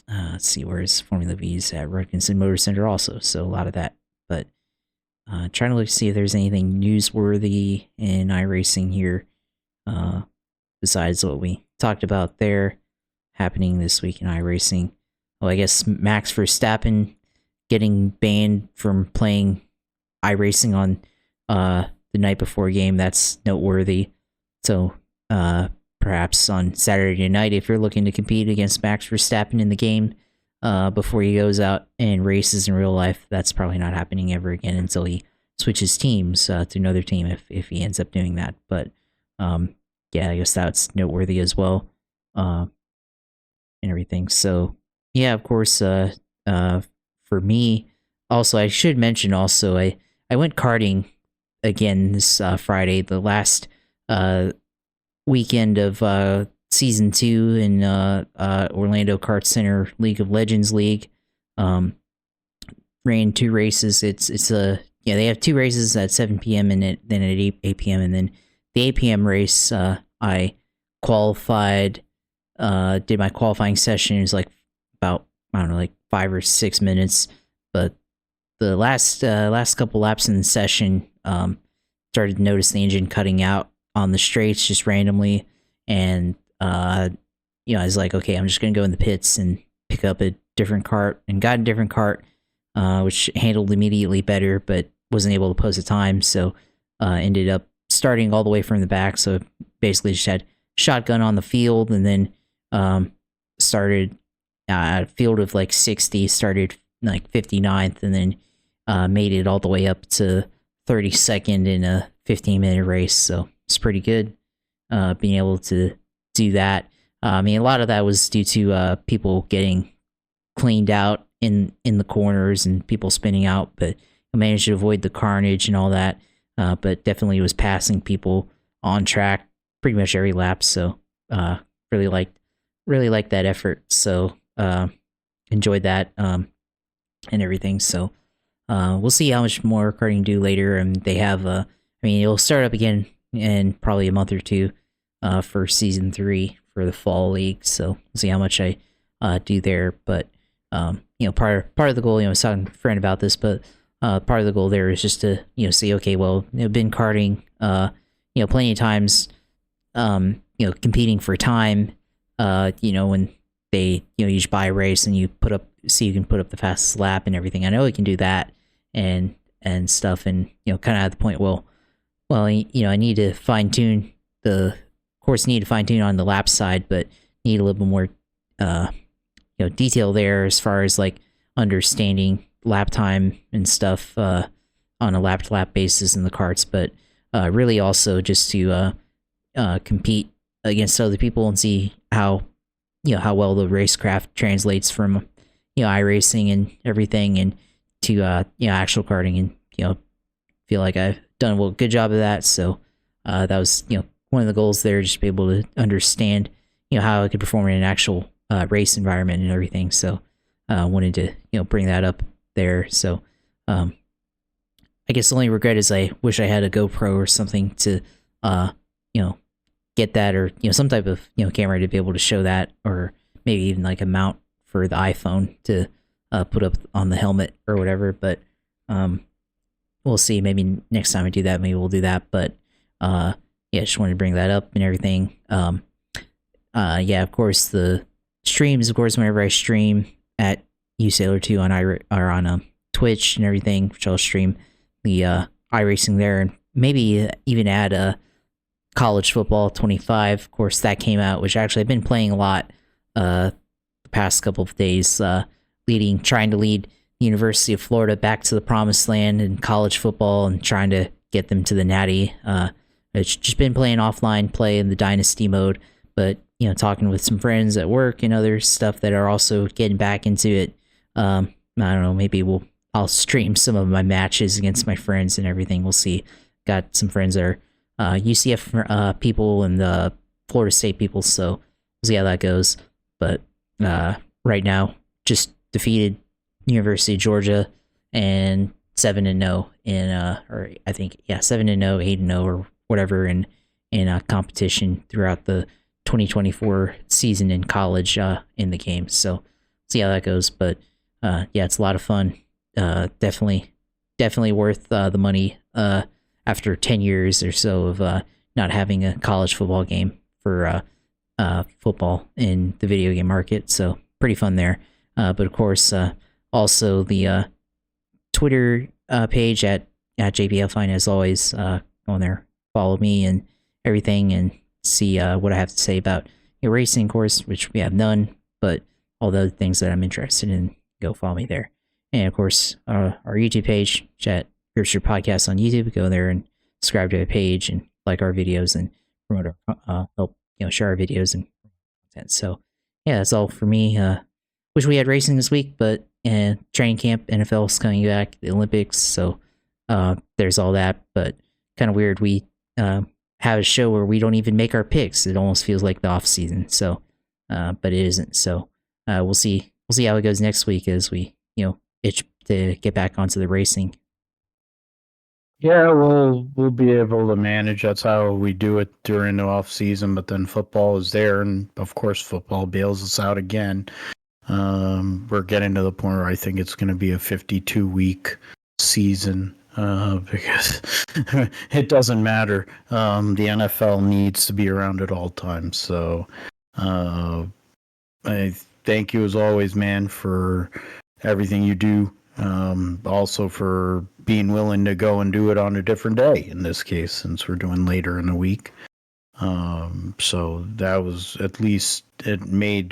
let's see, where's Formula V's at Rudkinson Motor Center also. So a lot of that, but trying to look to see if there's anything newsworthy in iRacing here besides what we talked about there happening this week in iRacing. Well, I guess Max Verstappen getting banned from playing iRacing on the night before game, that's noteworthy. So perhaps on Saturday night, if you're looking to compete against Max Verstappen in the game before he goes out and races in real life, that's probably not happening ever again until he switches teams to another team if he ends up doing that. But I guess that's noteworthy as well and everything. So yeah, of course, for me, also, I should mention also, I went karting again this Friday, the last weekend of Season 2 in Orlando Kart Center League of Legends League. Ran 2 races. They have 2 races at 7 p.m. and then at 8 p.m. And then the 8 p.m. race, I qualified, did my qualifying session. It was like about, 5 or 6 minutes, but the last couple laps in the session, started to notice the engine cutting out on the straights just randomly, and I was like, okay, I'm just gonna go in the pits and pick up a different kart, and got a different kart, which handled immediately better, but wasn't able to post a time, so ended up starting all the way from the back. So basically just had shotgun on the field, and then started a field of like 60, started like 59th, and then made it all the way up to 32nd in a 15-minute race. So it's pretty good being able to do that. A lot of that was due to people getting cleaned out in the corners and people spinning out, but I managed to avoid the carnage and all that. But definitely was passing people on track pretty much every lap. So really liked that effort. So enjoyed that and everything. So we'll see how much more karting do later. And they have it'll start up again in probably a month or two for season 3 for the fall league. So we'll see how much I do there. But part of the goal, I was talking to a friend about this, but part of the goal there is just to see, okay, well, been karting plenty of times, competing for time, when they you just buy a race and you put up see who can put up the fastest lap and everything. I know he can do that and stuff, and kind of at the point. Well, I need to fine tune need to fine tune on the lap side, but need a little bit more detail there as far as like understanding lap time and stuff on a lap to lap basis in the karts, but really also just to compete against other people and see how well the racecraft translates from iRacing and everything and to actual karting, and feel like I've done a good job of that. So that was one of the goals there, just to be able to understand how I could perform in an actual race environment and everything. So I wanted to bring that up there. So I guess the only regret is I wish I had a GoPro or something to get that, or some type of camera to be able to show that, or maybe even like a mount for the iPhone to put up on the helmet or whatever. But we'll see. Maybe next time I do that, maybe we'll do that. But just wanted to bring that up and everything. Of course, the streams, of course, whenever I stream at usailor2 on Twitch and everything, which I'll stream the iRacing there, and maybe even add a College Football 25. Of course, that came out, which actually I've been playing a lot the past couple of days, trying to lead the University of Florida back to the promised land in college football and trying to get them to the Natty. It's just been playing offline play in the Dynasty mode, but talking with some friends at work and other stuff that are also getting back into it. I don't know, maybe I'll stream some of my matches against my friends and everything. We'll see. Got some friends that are UCF people and the Florida State people, so we'll see how that goes. But right now, just defeated University of Georgia and 7-0 in or I think 7-0, 8-0 or whatever in competition throughout the 2024 season in college in the game. So see how that goes. But it's a lot of fun. Definitely worth the money after 10 years or so of not having a college football game for football in the video game market. So pretty fun there. But of course, also the Twitter page at JBLFine, as always. Go on there, follow me and everything, and see what I have to say about racing, of course, which we have none, but all the other things that I'm interested in, go follow me there. And of course, our YouTube page, Chat Your Podcast on YouTube. Go there and subscribe to our page and like our videos and promote our help share our videos and content. So that's all for me. Wish we had racing this week, but training camp, NFL's coming back, the Olympics, so there's all that. But kind of weird, we have a show where we don't even make our picks. It almost feels like the off season. So but it isn't. So we'll see how it goes next week as we itch to get back onto the racing. Yeah, we'll be able to manage. That's how we do it during the off season. But then football is there, and of course, football bails us out again. We're getting to the point where I think it's going to be a 52-week season because it doesn't matter. The NFL needs to be around at all times. So I thank you as always, man, for everything you do. Also for being willing to go and do it on a different day in this case, since we're doing later in the week. So that was, at least it made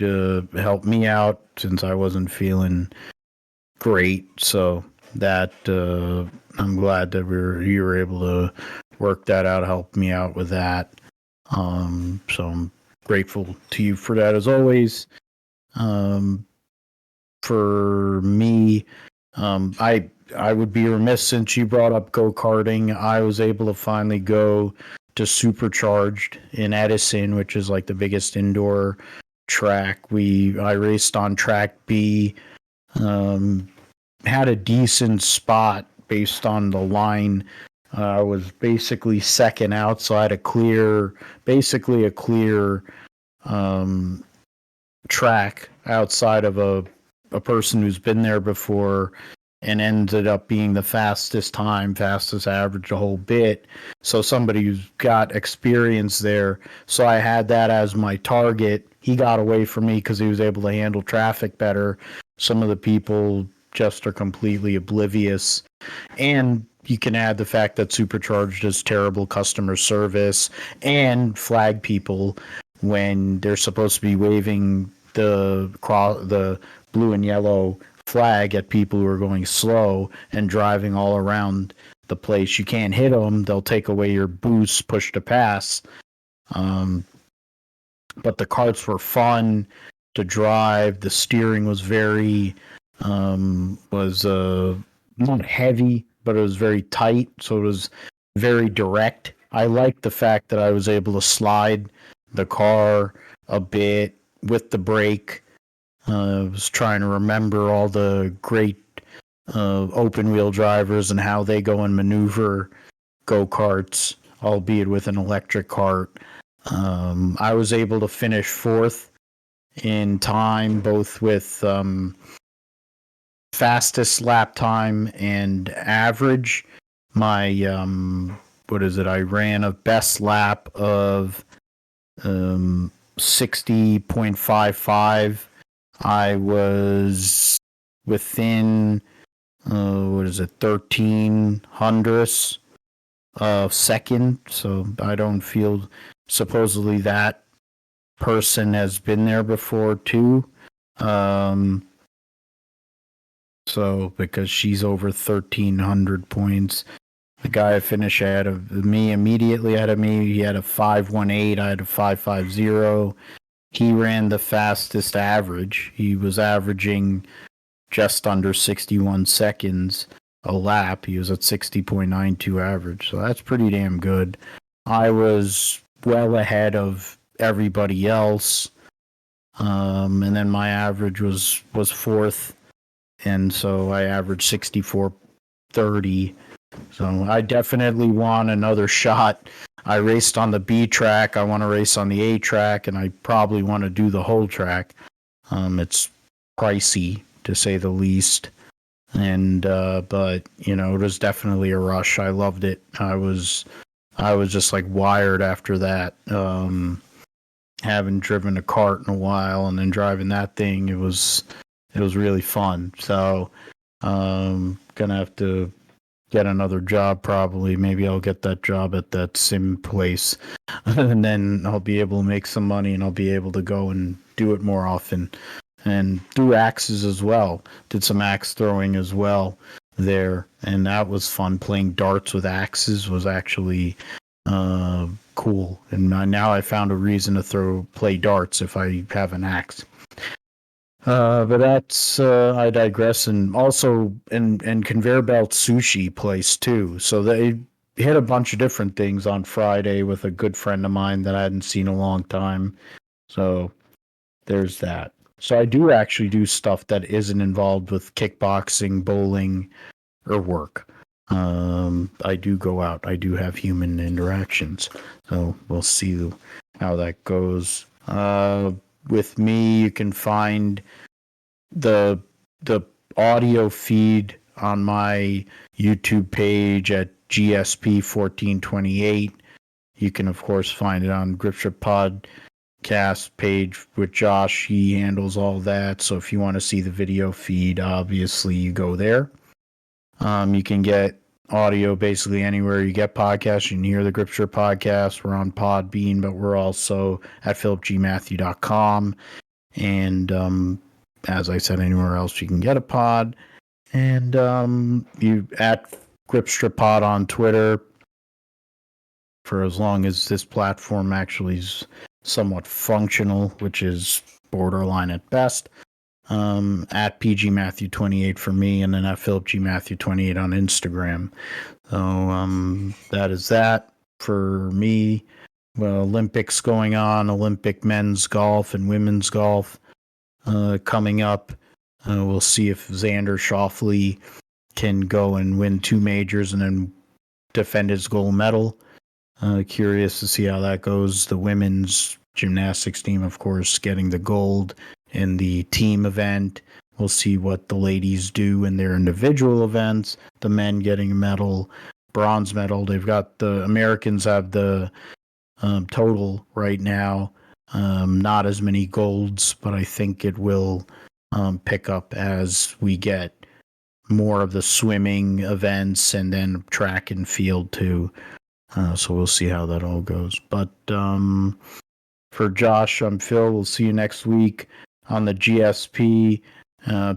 help me out since I wasn't feeling great. So that I'm glad that you were able to work that out, help me out with that. So I'm grateful to you for that as always. For me, I would be remiss, since you brought up go-karting. I was able to finally go to Supercharged in Edison, which is like the biggest indoor track. I raced on track B, had a decent spot based on the line. I was basically second out, so I had a clear track outside of a person who's been there before, and ended up being the fastest average, the whole bit. So somebody who's got experience there. So I had that as my target. He got away from me because he was able to handle traffic better. some of the people just are completely oblivious. And you can add the fact that Supercharged has terrible customer service and flag people when they're supposed to be waving the blue and yellow flag at people who are going slow and driving all around the place. You can't hit them. They'll take away your boost, push to pass. But the karts were fun to drive. The steering was very not heavy, but it was very tight, so it was very direct. I liked the fact that I was able to slide the car a bit with the brake. I was trying to remember all the great open wheel drivers and how they go and maneuver go-karts, albeit with an electric cart. I was able to finish fourth in time, both with fastest lap time and average. My I ran a best lap of 60.55. I was within 13 hundredths of second, so I don't feel, supposedly that person has been there before too. So because she's over 1,300 points, the guy finished ahead of me, immediately ahead of me. He had a 5.18. I had a 5.50. He ran the fastest average. He was averaging just under 61 seconds a lap. He was at 60.92 average, so that's pretty damn good. I was well ahead of everybody else, and then my average was fourth, and so I averaged 64.30. So I definitely want another shot. I raced on the B track. I want to race on the A track, and I probably want to do the whole track. It's pricey, to say the least. And but it was definitely a rush. I loved it. I was just like wired after that. Haven't driven a kart in a while, and then driving that thing, it was really fun. So gonna have to get another job probably. Maybe I'll get that job at that sim place, and then I'll be able to make some money, and I'll be able to go and do it more often. And threw axes as well. Did some axe throwing as well there, and that was fun. Playing darts with axes was actually cool. And now I found a reason to play darts if I have an axe. But that's I digress. And also in conveyor belt sushi place too. So they hit a bunch of different things on Friday with a good friend of mine that I hadn't seen in a long time. So there's that. So I do actually do stuff that isn't involved with kickboxing, bowling, or work. I do go out. I do have human interactions. So we'll see how that goes. With me, you can find the audio feed on my YouTube page at GSP1428. You can, of course, find it on Gripstrip Podcast page with Josh. He handles all that. So if you want to see the video feed, obviously you go there. You can get audio basically anywhere you get podcasts. You can hear the Gripstrip Podcast. We're on Podbean, but we're also at philipgmatthew.com. And as I said, anywhere else you can get a pod. And you at Gripstrip Pod on Twitter for as long as this platform actually is somewhat functional, which is borderline at best. At PGMatthew28 for me, and then at PhilipGMatthew28 on Instagram. So that is that for me. Well, Olympics going on, Olympic men's golf and women's golf coming up. We'll see if Xander Schauffele can go and win 2 majors and then defend his gold medal. Curious to see how that goes. The women's gymnastics team, of course, getting the gold in the team event. We'll see what the ladies do in their individual events. The men getting a medal, bronze medal. They've got the Americans have the total right now. Not as many golds, but I think it will pick up as we get more of the swimming events and then track and field too. So we'll see how that all goes. But for Josh, I'm Phil. We'll see you next week on the GSP,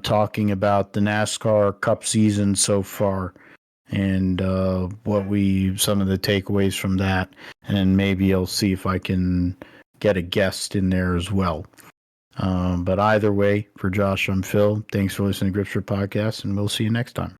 talking about the NASCAR Cup season so far and some of the takeaways from that. And maybe I'll see if I can get a guest in there as well. But either way, for Josh, I'm Phil. Thanks for listening to Gripster Podcast, and we'll see you next time.